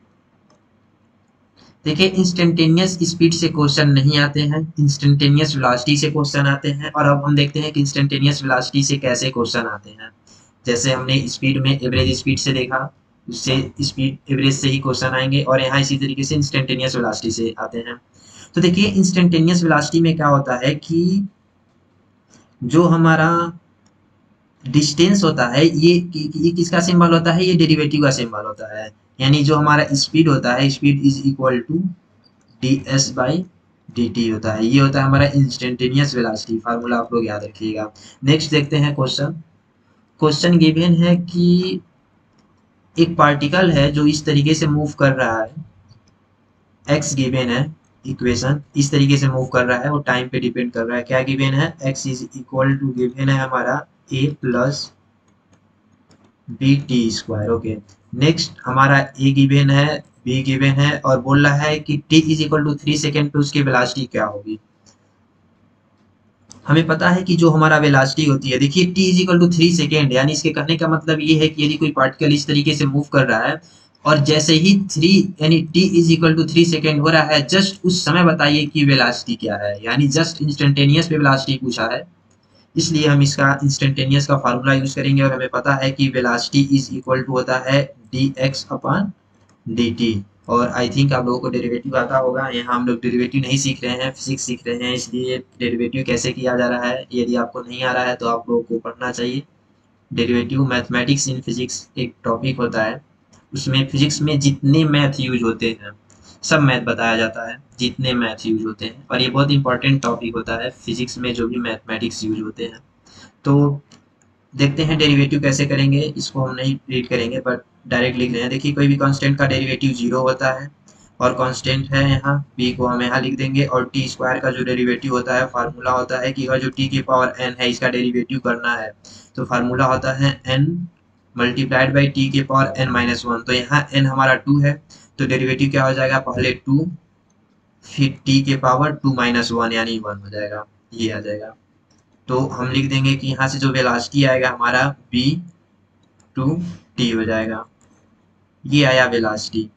देखिए इंस्टेंटेनियस स्पीड से क्वेश्चन नहीं आते हैं, इंस्टेंटेनियस वेलोसिटी से क्वेश्चन आते हैं। और अब हम देखते हैं कि इंस्टेंटेनियस वेलोसिटी से कैसे क्वेश्चन आते हैं। जैसे हमने स्पीड में एवरेज स्पीड से देखा, उससे स्पीड एवरेज से ही क्वेश्चन आएंगे, और यहाँ इसी तरीके से इंस्टेंटेनियस वेलोसिटी से आते हैं। तो देखिए इंस्टेंटेनियस वेलोसिटी में क्या होता है कि जो हमारा डिस्टेंस होता है, ये किसका सिंबल होता है, ये डेरिवेटिव का सिंबल होता है। यानी जो हमारा स्पीड होता है, speed is equal to D S by D T होता है। ये होता है हमारा इंस्टेंटेनियस वेलोसिटी, फार्मूला आप लोग याद रखिएगा। नेक्स्ट देखते हैं क्वेश्चन। क्वेश्चन गिवन है कि एक पार्टिकल है जो इस तरीके से मूव कर रहा है, एक्स गिवन है, इक्वेशन इस तरीके से मूव कर रहा है, वो टाइम पे डिपेंड कर रहा है। क्या गिवन है, x is equal to given है हमारा a plus b t square. Okay, next हमारा ए गिवन है, बी गिवन है, और बोल रहा है कि t is equal to 3 second पे उसकी वेलोसिटी क्या होगी। हमें पता है कि जो हमारा वेलोसिटी होती है, देखिए T is equal to 3 second, यानी इसके कहने का मतलब ये है कि यदि कोई पार्टिकल इस तरीके से मूव कर रहा है और जैसे ही 3 यानी T is equal to 3 second हो रहा है, जस्ट उस समय बताइए कि वेलोसिटी क्या है। यानी जस्ट इंस्टेंटेनियस पे वेलोसिटी पूछा है, इसलिए हम इसका इंस्टेंटेनियस का फार्मूला यूज करेंगे। और हमें पता है कि वेलोसिटी इज इक्वल टू होता है D x upon D T. और आई थिंक आप लोगों को डेरिवेटिव आता होगा, यहाँ हम लोग डेरिवेटिव नहीं सीख रहे हैं, फिजिक्स सीख रहे हैं, इसलिए डेरिवेटिव कैसे किया जा रहा है यदि आपको नहीं आ रहा है तो आप लोगों को पढ़ना चाहिए। डेरिवेटिव मैथमेटिक्स इन फिजिक्स एक टॉपिक होता है, उसमें फिजिक्स में जितने मैथ यूज होते हैं सब मैथ बताया जाता है, जितने मैथ यूज होते हैं, और ये बहुत इंपॉर्टेंट टॉपिक होता है फिजिक्स में जो भी मैथमेटिक्स यूज होते हैं। तो देखते हैं डेरिवेटिव कैसे करेंगे, इसको हम नहीं रीड करेंगे बट डायरेक्ट लिख रहे हैं। देखिए कोई भी कांस्टेंट का डेरिवेटिव 0 होता है, और कांस्टेंट है यहाँ b को हम यहाँ लिख देंगे, और टी स्क्वायर का जो डेरिवेटिव होता है फार्मूला होता है कि अगर जो t की पावर n है इसका डेरिवेटिव करना है तो फार्मूला होता है n मल्टीप्लाइड बाई टी के पावर n माइनस 1। तो यहाँ n हमारा 2 है, तो डेरिवेटिव क्या हो जाएगा, पहले 2 फिर t के पावर 2 माइनस 1 यानी 1 हो जाएगा, ये आ जाएगा। तो हम लिख देंगे कि यहाँ से जो वेलोसिटी आएगा हमारा b टू टी हो जाएगा, ये आया वेलोसिटी।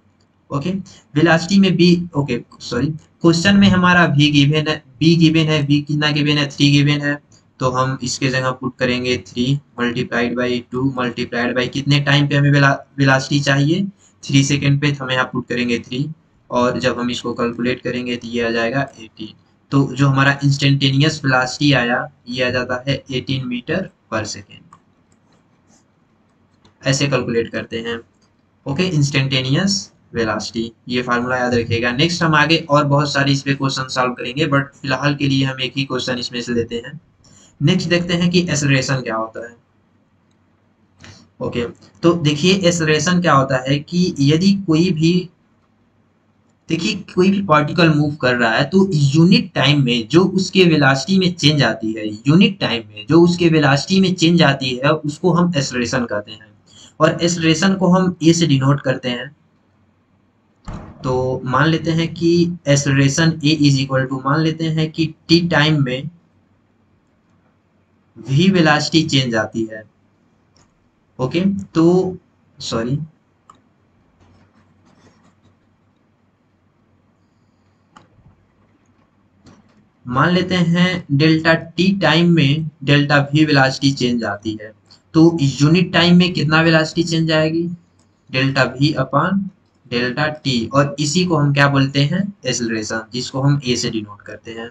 ओके, वेलोसिटी में b, ओके सॉरी, क्वेश्चन में हमारा v गिवन है, b गिवन है, v कितना गिवन है, 3 गिवन है, तो हम इसके जगह पुट करेंगे 3 मल्टीप्लाइड बाई 2 मल्टीप्लाइड बाई कितने टाइम पे हमें वेलोसिटी चाहिए, 3 सेकेंड पे, तो हम यहाँ पुट करेंगे 3, और जब हम इसको कैलकुलेट करेंगे तो ये आ जाएगा 18। तो जो हमारा इंस्टेंटेनियस वेलोसिटी आया ये आ जाता है 18 मीटर पर सेकेंड। ऐसे कैलकुलेट करते हैं। ओके, इंस्टेंटेनियस वेलोसिटी, ये फार्मूला याद रखिएगा। नेक्स्ट हम आगे और बहुत सारे इस पे क्वेश्चन सॉल्व करेंगे, बट फिलहाल के लिए हम एक ही क्वेश्चन इसमें से लेते हैं। नेक्स्ट देखते हैं कि एक्सेलरेशन क्या होता है। ओके, तो देखिए एक्सेलरेशन क्या होता है कि यदि कोई भी, देखिए कोई भी पार्टिकल मूव कर रहा है तो यूनिट टाइम में जो उसके वेलोसिटी में चेंज आती है, यूनिट टाइम में जो उसके वेलोसिटी में चेंज आती है उसको हम एक्सेलरेशन कहते हैं। और एक्सेलरेशन को हम ए से डिनोट करते हैं। तो मान लेते हैं कि acceleration A is equal to, मान लेते हैं कि टी टाइम में वी वेलोसिटी चेंज आती है। ओके, तो सॉरी, मान लेते हैं डेल्टा टी टाइम में डेल्टा वी वेलोसिटी चेंज आती है। तो यूनिट टाइम में कितना वेलोसिटी चेंज आएगी, delta V upon delta T, और इसी को हम क्या बोलते हैं, एक्सेलरेशन, जिसको हम ए से डिनोट करते हैं।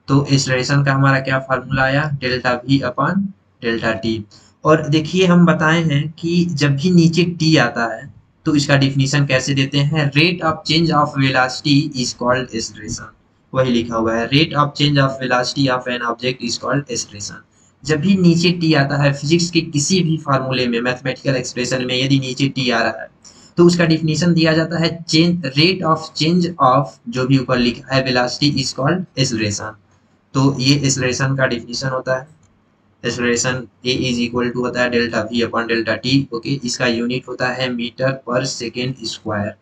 तो एक्सेलरेशन का हमारा क्या फार्मूला आया, delta V upon delta T. और देखिए हम बताए हैं कि जब भी नीचे टी आता है तो इसका डिफिनीशन कैसे देते हैं, rate of change of velocity is called acceleration. वही लिखा हुआ है, rate of change of velocity of an object is called acceleration. जब भी नीचे टी आता है फिजिक्स के किसी भी फार्मूले में, मैथमेटिकल एक्सप्रेशन में यदि नीचे टी आ रहा है तो उसका डिफिनीशन दिया जाता है change, rate of change of जो भी ऊपर लिखा है वेलोसिटी इज कॉल्ड एक्सेलरेशन। तो ये एक्सेलरेशन का डिफिनीशन होता है। Acceleration A is equal to होता है delta V upon delta T. Okay, इसका यूनिट होता है मीटर पर सेकेंड स्क्वायर।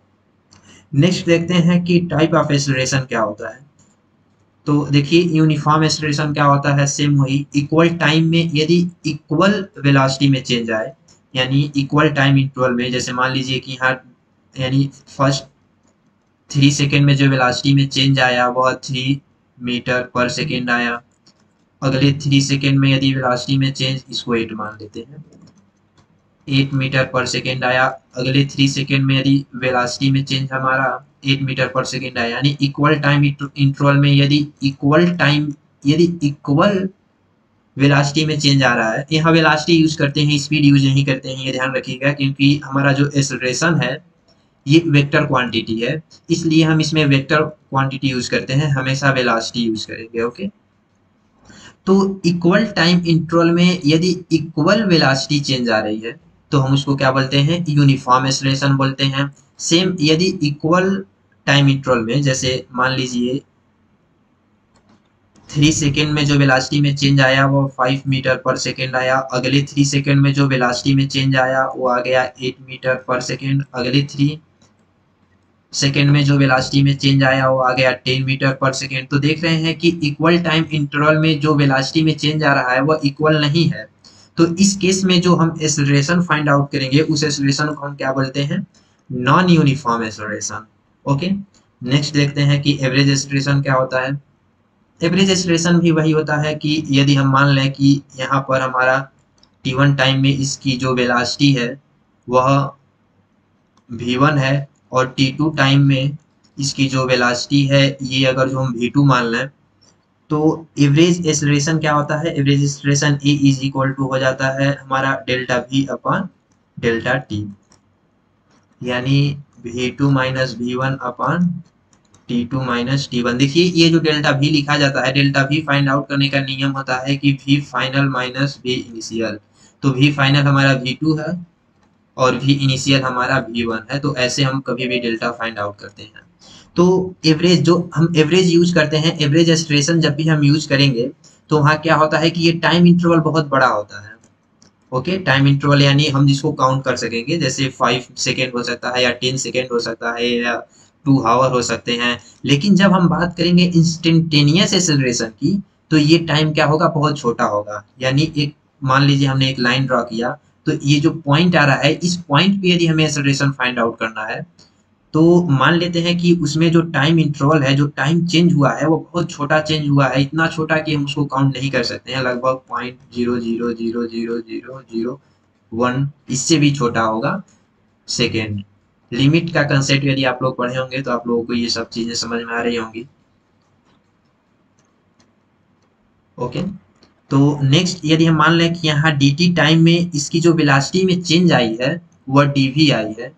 नेक्स्ट देखते हैं कि टाइप ऑफ एक्सेलरेशन क्या होता है। तो देखिए यूनिफॉर्म एक्सेलरेशन क्या होता है, सेम वही, इक्वल टाइम में यदि इक्वल वेलोसिटी में चेंज आए, यानी इक्वल टाइम इंटरवल में, जैसे मान लीजिए कि यहाँ यानी फर्स्ट 3 सेकेंड में जो वेलोसिटी में चेंज आया वह 3 मीटर पर सेकेंड आया। अगले 3 सेकेंड में यदि वेलोसिटी में चेंज, इसको 8 मान लेते हैं, 8 मीटर पर सेकेंड आया। अगले 3 सेकेंड में यदि वेलोसिटी में चेंज हमारा 8 मीटर पर सेकेंड आया, यानी इक्वल टाइम इंटरवल में यदि इक्वल वेलोसिटी में चेंज आ रहा है, यहाँ वेलोसिटी यूज करते हैं, स्पीड यूज नहीं करते हैं, ये ध्यान रखिएगा, क्योंकि हमारा जो एक्सेलरेशन है ये वेक्टर क्वांटिटी है, इसलिए हम इसमें वेक्टर क्वांटिटी यूज करते हैं, हमेशा वेलोसिटी यूज करेंगे। ओके, तो इक्वल टाइम इंटरवल में यदि इक्वल वेलोसिटी चेंज आ रही है तो हम उसको क्या बोलते हैं, यूनिफॉर्म एक्सेलरेशन बोलते हैं। सेम यदि इक्वल टाइम इंटरवल में, जैसे मान लीजिए 3 सेकेंड में जो वेलोसिटी में चेंज आया वो 5 मीटर पर सेकेंड आया। अगले 3 सेकेंड में जो वेलोसिटी में चेंज आया वो आ गया 8 मीटर पर सेकेंड। अगले 3 सेकेंड में जो वेलोसिटी में चेंज आया वो आ गया 10 मीटर पर सेकेंड। तो देख रहे हैं कि इक्वल टाइम इंटरवल में जो वेलोसिटी में चेंज आ रहा है वो इक्वल नहीं है। तो इस केस में जो हम एक्सेलरेशन फाइंड आउट करेंगे उस एक्सेलरेशन को हम क्या बोलते हैं, non uniform acceleration. Okay, next देखते हैं कि एवरेज एक्सेलरेशन क्या होता है। एवरेज एक्सेलरेशन भी वही होता है कि यदि हम मान लें कि यहाँ पर हमारा t1 टाइम में इसकी जो वेलोसिटी है वह v1 है, और t2 टाइम में इसकी जो वेलोसिटी है ये अगर जो हम v2 मान लें, तो एवरेज एक्सेलरेशन क्या होता है, average acceleration A is equal to हो जाता है हमारा delta v upon delta T, यानी v2 minus v1 upon t2 minus t1। देखिए ये जो डेल्टा v लिखा जाता है, डेल्टा v फाइंड आउट करने का नियम होता है कि v final minus v initial. तो v फाइनल हमारा v2 है और v इनिशियल हमारा v1 है, तो ऐसे हम कभी भी डेल्टा फाइंड आउट करते हैं। तो एवरेज, जो हम एवरेज यूज करते हैं, एवरेज एक्सप्रेशन जब भी हम यूज करेंगे तो वहाँ क्या होता है कि ये टाइम इंटरवल बहुत बड़ा होता है। ओके, टाइम इंटरवल यानी हम जिसको काउंट कर सकेंगे, जैसे 5 सेकेंड हो सकता है या 10 सेकेंड हो सकता है या 2 आवर हो सकते हैं। लेकिन जब हम बात करेंगे इंस्टेंटेनियस एक्सेलरेशन की तो ये टाइम क्या होगा, बहुत छोटा होगा। यानी एक, मान लीजिए हमने एक लाइन ड्रॉ किया, तो ये जो पॉइंट आ रहा है इस पॉइंट पे यदि हमें एक्सेलरेशन फाइंड आउट करना है तो मान लेते हैं कि उसमें जो टाइम इंटरवल है, जो टाइम चेंज हुआ है, वो बहुत छोटा चेंज हुआ है, इतना छोटा कि हम उसको काउंट नहीं कर सकते हैं, लगभग 0.0000001, इससे भी छोटा होगा सेकेंड। लिमिट का कंसेप्ट यदि आप लोग पढ़े होंगे तो आप लोगों को ये सब चीजें समझ में आ रही होंगी। ओके, तो नेक्स्ट यदि हम मान लें कि यहाँ dt टाइम में इसकी जो वेलोसिटी में चेंज आई है वह dv आई है,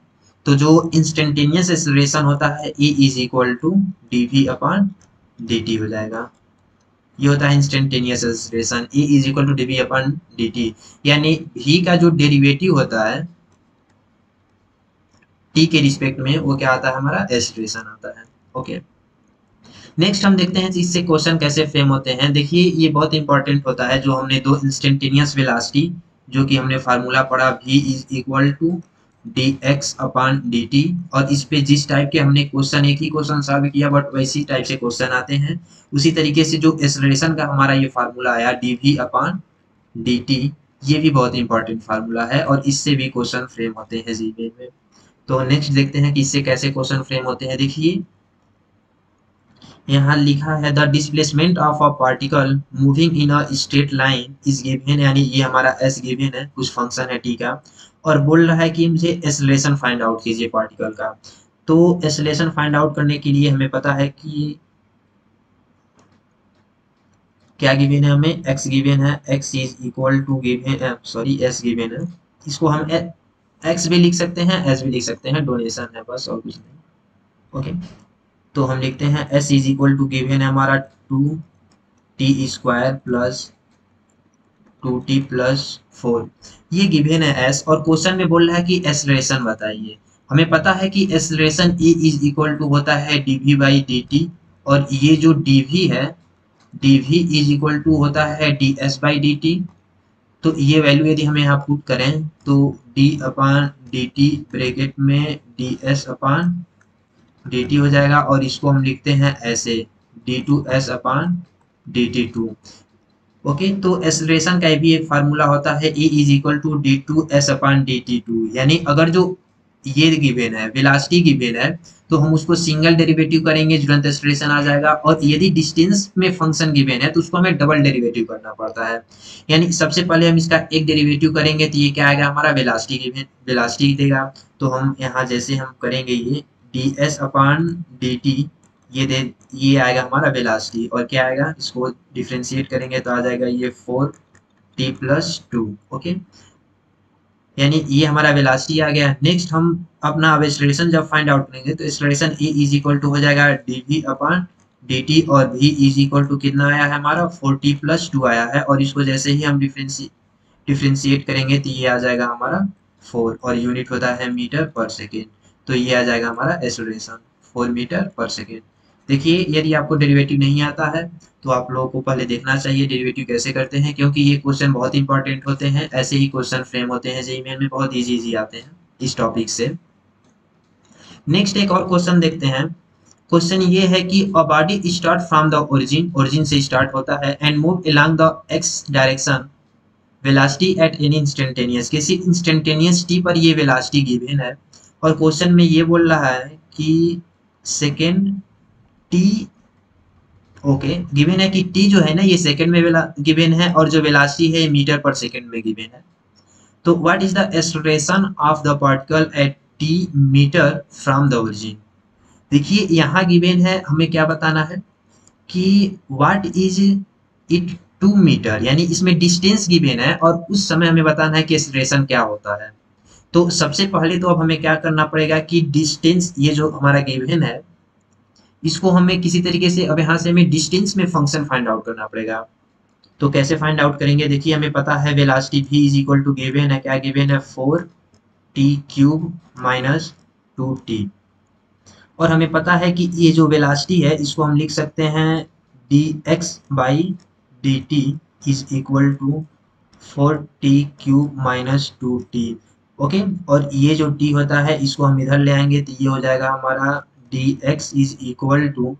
तो जो इंस्टेंटेनियस एक्सेलरेशन होता है e is equal to dv upon dt हो जाएगा। ये होता है instantaneous acceleration, e is equal to dv upon dt, यानी v का जो डेरिवेटिव होता है t के रिस्पेक्ट में, वो क्या आता है, हमारा एक्सेलरेशन आता है। ओके, नेक्स्ट हम देखते हैं इससे क्वेश्चन कैसे फ्रेम होते हैं। देखिए ये बहुत इंपॉर्टेंट होता है, जो हमने दो इंस्टेंटेनियस वेलोसिटी, जो कि हमने फार्मूला पढ़ा v is equal to dx upon dt, और इस पे जिस टाइप के हमने क्वेश्चन, एक ही क्वेश्चन सॉल्व किया बट वैसी टाइप से क्वेश्चन आते हैं, उसी तरीके से जो एक्सेलरेशन का हमारा ये फार्मूला आया dv अपॉन dt, ये भी बहुत इंपॉर्टेंट फार्मूला है और इससे भी क्वेश्चन फ्रेम होते हैं जीके में। तो नेक्स्ट देखते हैं कि इससे कैसे क्वेश्चन फ्रेम होते हैं। देखिए यहाँ लिखा है the displacement of a particle moving in a straight line is given, यानी ये हमारा एस गिवन है, कुछ फंक्शन है टी का, और बोल रहा है कि मुझे एक्सेलरेशन फाइंड आउट कीजिए पार्टिकल का। तो एक्सेलरेशन फाइंड आउट करने के लिए हमें पता है कि क्या गिवन है, हमें एक्स गिवन है, x is equal to given, sorry S given है, इसको हम एक्स भी लिख सकते हैं, एस भी लिख सकते हैं, डोनेशन है बस और कुछ नहीं। ओके, तो हम लिखते हैं S is equal to given है हमारा 2t² प्लस 2t+4, ये गिवन है एस, और क्वेश्चन में बोल रहा है कि एक्सेलरेशन बताइए। हमें पता है कि acceleration e is equal to होता है dv बाई dt, और ये जो dv है, dv इज इक्वल टू होता है ds बाई dt। तो ये वैल्यू यदि हम यहाँ पुट करें तो d अपान dt ब्रैकेट में ds अपान dt हो जाएगा, और इसको हम लिखते हैं ऐसे d2s अपान dt2। ओके, तो एक्सेलरेशन का भी एक फार्मूला होता है e is equal to d2s upon dt2, यानी अगर जो ये गिवन है, वेलोसिटी गिवन है, तो हम उसको सिंगल डेरिवेटिव करेंगे, तुरंत एक्सेलरेशन आ जाएगा, और यदि डिस्टेंस में फंक्शन गिवन है तो उसको हमें डबल डेरिवेटिव करना पड़ता है। यानी सबसे पहले हम इसका एक डेरिवेटिव करेंगे तो ये क्या आएगा, हमारा वेलोसिटी गिवन, वेलोसिटी देगा। तो हम यहाँ जैसे हम करेंगे ये ds अपान dt, ये आएगा हमारा वेलोसिटी, और क्या आएगा, इसको डिफरेंशिएट करेंगे तो आ जाएगा ये 4t+2। ओके, यानी ये हमारा वेलोसिटी आ गया। नेक्स्ट हम अपना अब एक्सेलरेशन जब फाइंड आउट करेंगे तो acceleration e is equal to हो जाएगा dv अपॉन dt, और v इज इक्वल टू कितना आया है हमारा 4t+2 आया है, और इसको जैसे ही हम डिफरेंशिएट करेंगे तो ये आ जाएगा हमारा 4, और यूनिट होता है मीटर पर सेकेंड। तो ये आ जाएगा हमारा एक्सेलरेशन 4 मीटर पर सेकेंड। देखिए यदि आपको डेरिवेटिव नहीं आता है तो आप लोगों को पहले देखना चाहिए डेरिवेटिव कैसे करते हैं, क्योंकि ये क्वेश्चन बहुत इंपॉर्टेंट होते हैं, ऐसे ही क्वेश्चन फ्रेम होते हैं जेईई मेन में, बहुत इजी आते हैं इस टॉपिक से। नेक्स्ट एक और क्वेश्चन देखते हैं। क्वेश्चन ये है कि a body start from the origin, origin से स्टार्ट होता है, and move along the x direction velocity at any instantaneous, किसी इंस्टेंटेनियस टी पर ये वेलोसिटी गिवन है, और क्वेश्चन में ये बोल रहा है कि सेकेंड टी, ओके, गिवन है कि टी जो है ना ये सेकंड में गिवन है, और जो वेलोसिटी है मीटर पर सेकंड में गिवन है। तो what is the acceleration of the particle at T metre from the origin. देखिए यहाँ गिवन है, हमें क्या बताना है कि व्हाट इज इट 2 मीटर, यानी इसमें डिस्टेंस गिवन है और उस समय हमें बताना है कि एक्सेलरेशन क्या होता है। तो सबसे पहले तो अब हमें क्या करना पड़ेगा कि डिस्टेंस, ये जो हमारा गिवन है, इसको हमें किसी तरीके से अब यहाँ से हमें डिस्टेंस में फंक्शन फाइंड आउट करना पड़ेगा। तो कैसे फाइंड आउट करेंगे, देखिए हमें पता है velocity v is equal to given है, क्या गिवन है 4t³ माइनस 2t, और हमें पता है कि ये जो वेलोसिटी है इसको हम लिख सकते हैं dx by dt is equal to 4t³ minus 2t। Okay, और ये जो t होता है इसको हम इधर ले आएंगे तो ये हो जाएगा हमारा dx is equal to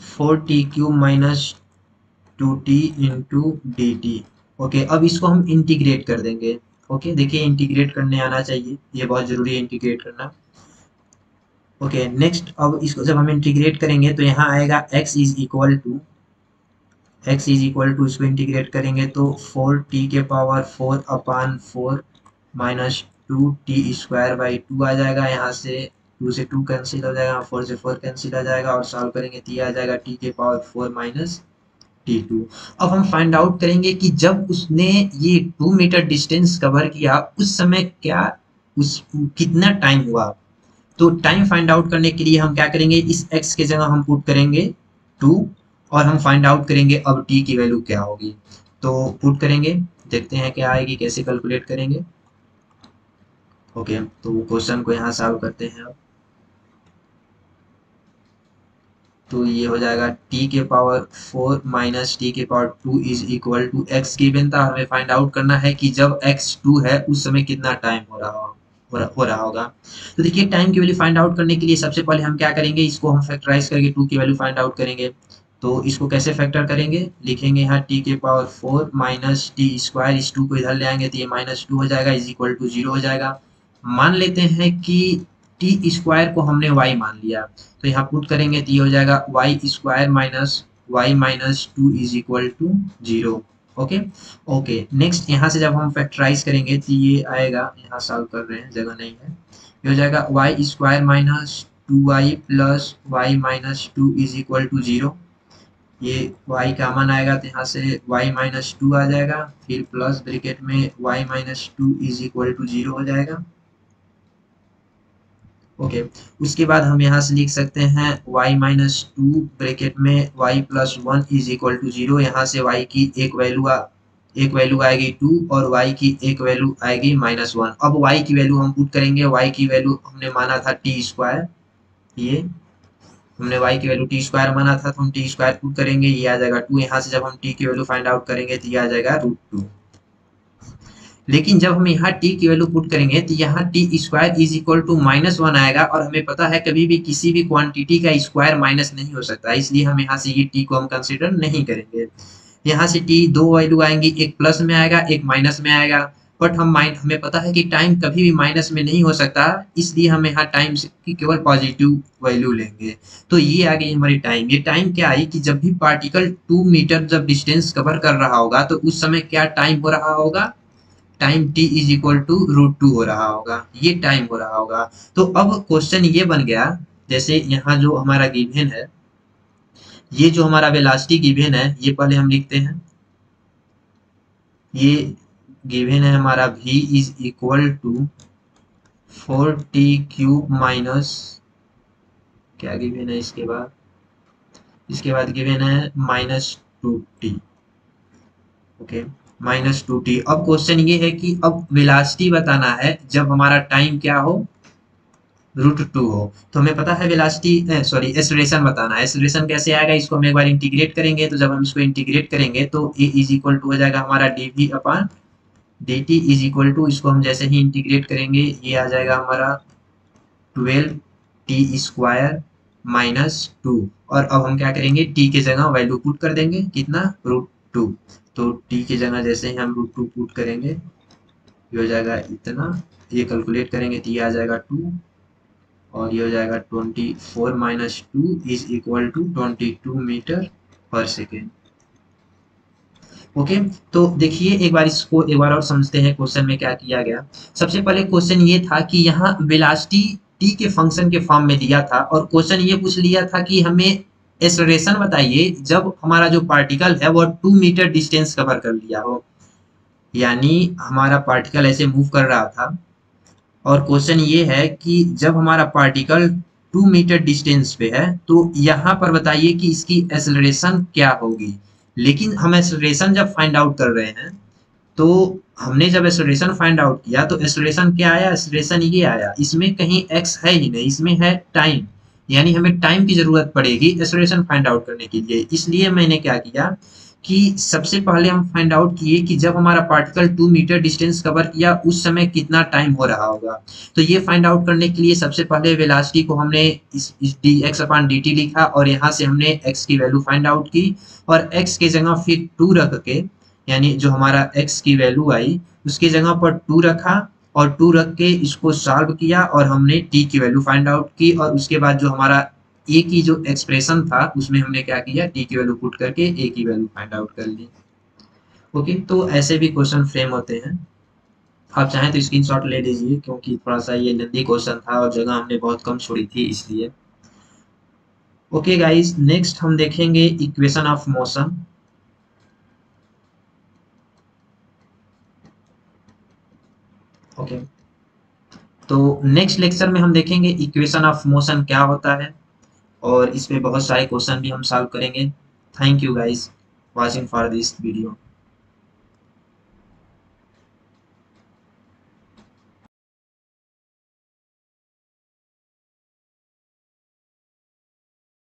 4t³ minus 2t into dt। Okay, अब इसको हम इंटीग्रेट कर देंगे, ओके, देखिए इंटीग्रेट करने आना चाहिए, ये बहुत जरूरी है इंटीग्रेट करना। ओके नेक्स्ट, अब इसको जब हम इंटीग्रेट करेंगे तो यहाँ आएगा x इज इक्वल टू इसको इंटीग्रेट करेंगे तो 4t के power 4 upon 4 minus 2t square by 2 आ जाएगा। यहाँ से 2 से 2 कैंसिल हो जाएगा, 4 से 4 कैंसिल आ जाएगा और सॉल्व करेंगे तो ये आ जाएगा t के पावर 4 माइनस T2। अब हम फाइंड आउट करेंगे कि जब उसने ये 2 मीटर डिस्टेंस कवर किया उस समय क्या उस कितना टाइम हुआ। तो टाइम फाइंड आउट करने के लिए हम क्या करेंगे, इस x के जगह हम पुट करेंगे 2 और हम फाइंड आउट करेंगे अब t की वैल्यू क्या होगी। तो पुट करेंगे, देखते हैं क्या आएगी, कैसे कैलकुलेट करेंगे। ओके तो क्वेश्चन को यहाँ सॉल्व करते हैं अब। तो ये हो जाएगा t के पावर 4 माइनस t के power 2 is equal to x given था, हमें फाइंड आउट करना है कि जब x 2 है उस समय कितना टाइम हो रहा होगा। तो देखिए टाइम की वैल्यू फाइंड आउट करने के लिए सबसे पहले हम क्या करेंगे, इसको हम फैक्टराइज करके 2 की वैल्यू फाइंड आउट करेंगे। तो इसको कैसे फैक्टर करेंगे, लिखेंगे यहाँ t के पावर 4 माइनस टी स्क्वायर, इस 2 को इधर ले आएंगे तो ये -2 हो जाएगा इज इक्वल टू 0 हो जाएगा। मान लेते हैं कि टी स्क्वायर को हमने y मान लिया, तो यहाँ पुट करेंगे तो ये हो जाएगा y square minus y minus 2 is equal to 0। Okay okay next, यहाँ से जब हम फैक्टराइज करेंगे तो ये आएगा, यहाँ सॉल्व कर रहे हैं जगह नहीं है, ये हो जाएगा y square minus 2y plus y minus 2 is equal to 0। ये y कॉमन आएगा तो यहाँ से y माइनस 2 आ जाएगा, फिर प्लस ब्रैकेट में y minus 2 is equal to 0 हो जाएगा। ओके उसके बाद हम यहाँ से लिख सकते हैं y माइनस 2 ब्रैकेट में y plus 1 is equal to 0। यहाँ से y की एक वैल्यू आएगी 2 और y की एक वैल्यू आएगी -1। अब y की वैल्यू हम पुट करेंगे, y की वैल्यू हमने माना था t स्क्वायर, ये हमने y की वैल्यू t स्क्वायर माना था तो हम t स्क्वायर पुट करेंगे, ये आ जाएगा 2। यहाँ से जब हम t की वैल्यू फाइंड आउट करेंगे तो ये आ जाएगा √2। लेकिन जब हम यहाँ t की वैल्यू पुट करेंगे तो यहाँ t square is equal to -1 आएगा और हमें पता है कभी भी किसी भी क्वांटिटी का स्क्वायर माइनस नहीं हो सकता, इसलिए हम यहाँ से ये t को हम कंसिडर नहीं करेंगे। यहाँ से t दो वैल्यू आएंगी, एक प्लस में आएगा एक माइनस में आएगा, बट हमें पता है कि टाइम कभी भी माइनस में नहीं हो सकता, इसलिए हम यहाँ टाइम की केवल पॉजिटिव वैल्यू लेंगे। तो ये आ गई हमारी टाइम। ये टाइम क्या आई कि जब भी पार्टिकल 2 मीटर जब डिस्टेंस कवर कर रहा होगा तो उस समय क्या टाइम हो रहा होगा, time t is equal to √2 हो रहा होगा, ये टाइम हो रहा होगा। तो अब क्वेश्चन ये बन गया, जैसे यहाँ जो हमारा गिवन है, ये जो हमारा वेलोसिटी गिवन है, ये पहले हम लिखते हैं, ये गिवन है हमारा v is equal to 4t cube minus, क्या गिवन है इसके बाद गिवन है -2t। Okay -2t। अब क्वेश्चन ये है कि अब वेलोसिटी बताना है जब हमारा टाइम क्या हो, √2 हो। तो हमें पता है वेलोसिटी सॉरी एक्सेलरेशन बताना है। एक्सेलरेशन कैसे आएगा, इसको हम एक बार इंटीग्रेट करेंगे, तो जब हम इसको इंटीग्रेट करेंगे तो a इज इक्वल टू हो जाएगा हमारा dv upon dt is equal to, इसको हम जैसे ही इंटीग्रेट करेंगे ये आ जाएगा हमारा 12t स्क्वायर -2। और अब हम क्या करेंगे, t के जगह वैल्यू पुट कर देंगे, कितना √2। तो t के जगह जैसे ही हम √2 पुट करेंगे ये हो जाएगा इतना, ये कैलकुलेट करेंगे तो ये आ जाएगा 2 और ये हो जाएगा 24 minus 2 is equal to 22 metre पर सेकेंड। ओके तो देखिए एक बार इसको एक बार और समझते हैं क्वेश्चन में क्या किया गया। सबसे पहले क्वेश्चन ये था कि यहाँ वेलोसिटी t के फंक्शन के फॉर्म में दिया था और क्वेश्चन ये पूछ लिया था कि हमें एक्सेलरेशन बताइए जब हमारा जो पार्टिकल है वो 2 मीटर डिस्टेंस कवर कर लिया हो, यानी हमारा पार्टिकल ऐसे मूव कर रहा था और क्वेश्चन ये है कि जब हमारा पार्टिकल 2 मीटर डिस्टेंस पे है तो यहाँ पर बताइए कि इसकी एक्सेलरेशन क्या होगी। लेकिन हम एक्सेलरेशन जब फाइंड आउट कर रहे हैं तो हमने जब एक्सेलरेशन फाइंड आउट किया तो एक्सेलरेशन क्या आया, एक्सेलरेशन ये आया, इसमें कहीं x है ही नहीं, इसमें है टाइम, यानी हमें टाइम की जरूरत पड़ेगी एक्सेलरेशन फाइंड आउट करने के लिए। इसलिए मैंने क्या किया कि सबसे पहले हम फाइंड आउट किए कि जब हमारा पार्टिकल 2 मीटर डिस्टेंस कवर किया उस समय कितना टाइम हो रहा होगा। तो ये फाइंड आउट करने के लिए सबसे पहले वेलोसिटी को हमने इस dx अपॉन dt लिखा और यहाँ से हमने x की वैल्यू फाइंड आउट की और x के जगह फिर 2 रख के यानी जो हमारा x की वैल्यू आई उसकी जगह पर 2 रखा और 2 रख के इसको सॉल्व किया और हमने t की वैल्यू फाइंड आउट की और उसके बाद जो हमारा a की जो एक्सप्रेशन था उसमें हमने क्या किया, t की वैल्यू पुट करके a की वैल्यू फाइंड आउट कर ली। ओके, तो ऐसे भी क्वेश्चन फ्रेम होते हैं। आप चाहें तो स्क्रीनशॉट ले लीजिए क्योंकि थोड़ा सा ये लेंथी क्वेश्चन था और जगह हमने बहुत कम छोड़ी थी इसलिए। ओके गाइस, नेक्स्ट हम देखेंगे इक्वेशन ऑफ मोशन। ओके, तो नेक्स्ट लेक्चर में हम देखेंगे इक्वेशन ऑफ मोशन क्या होता है और इस पे बहुत सारे क्वेश्चन भी हम सॉल्व करेंगे। Thank you guys watching for this video.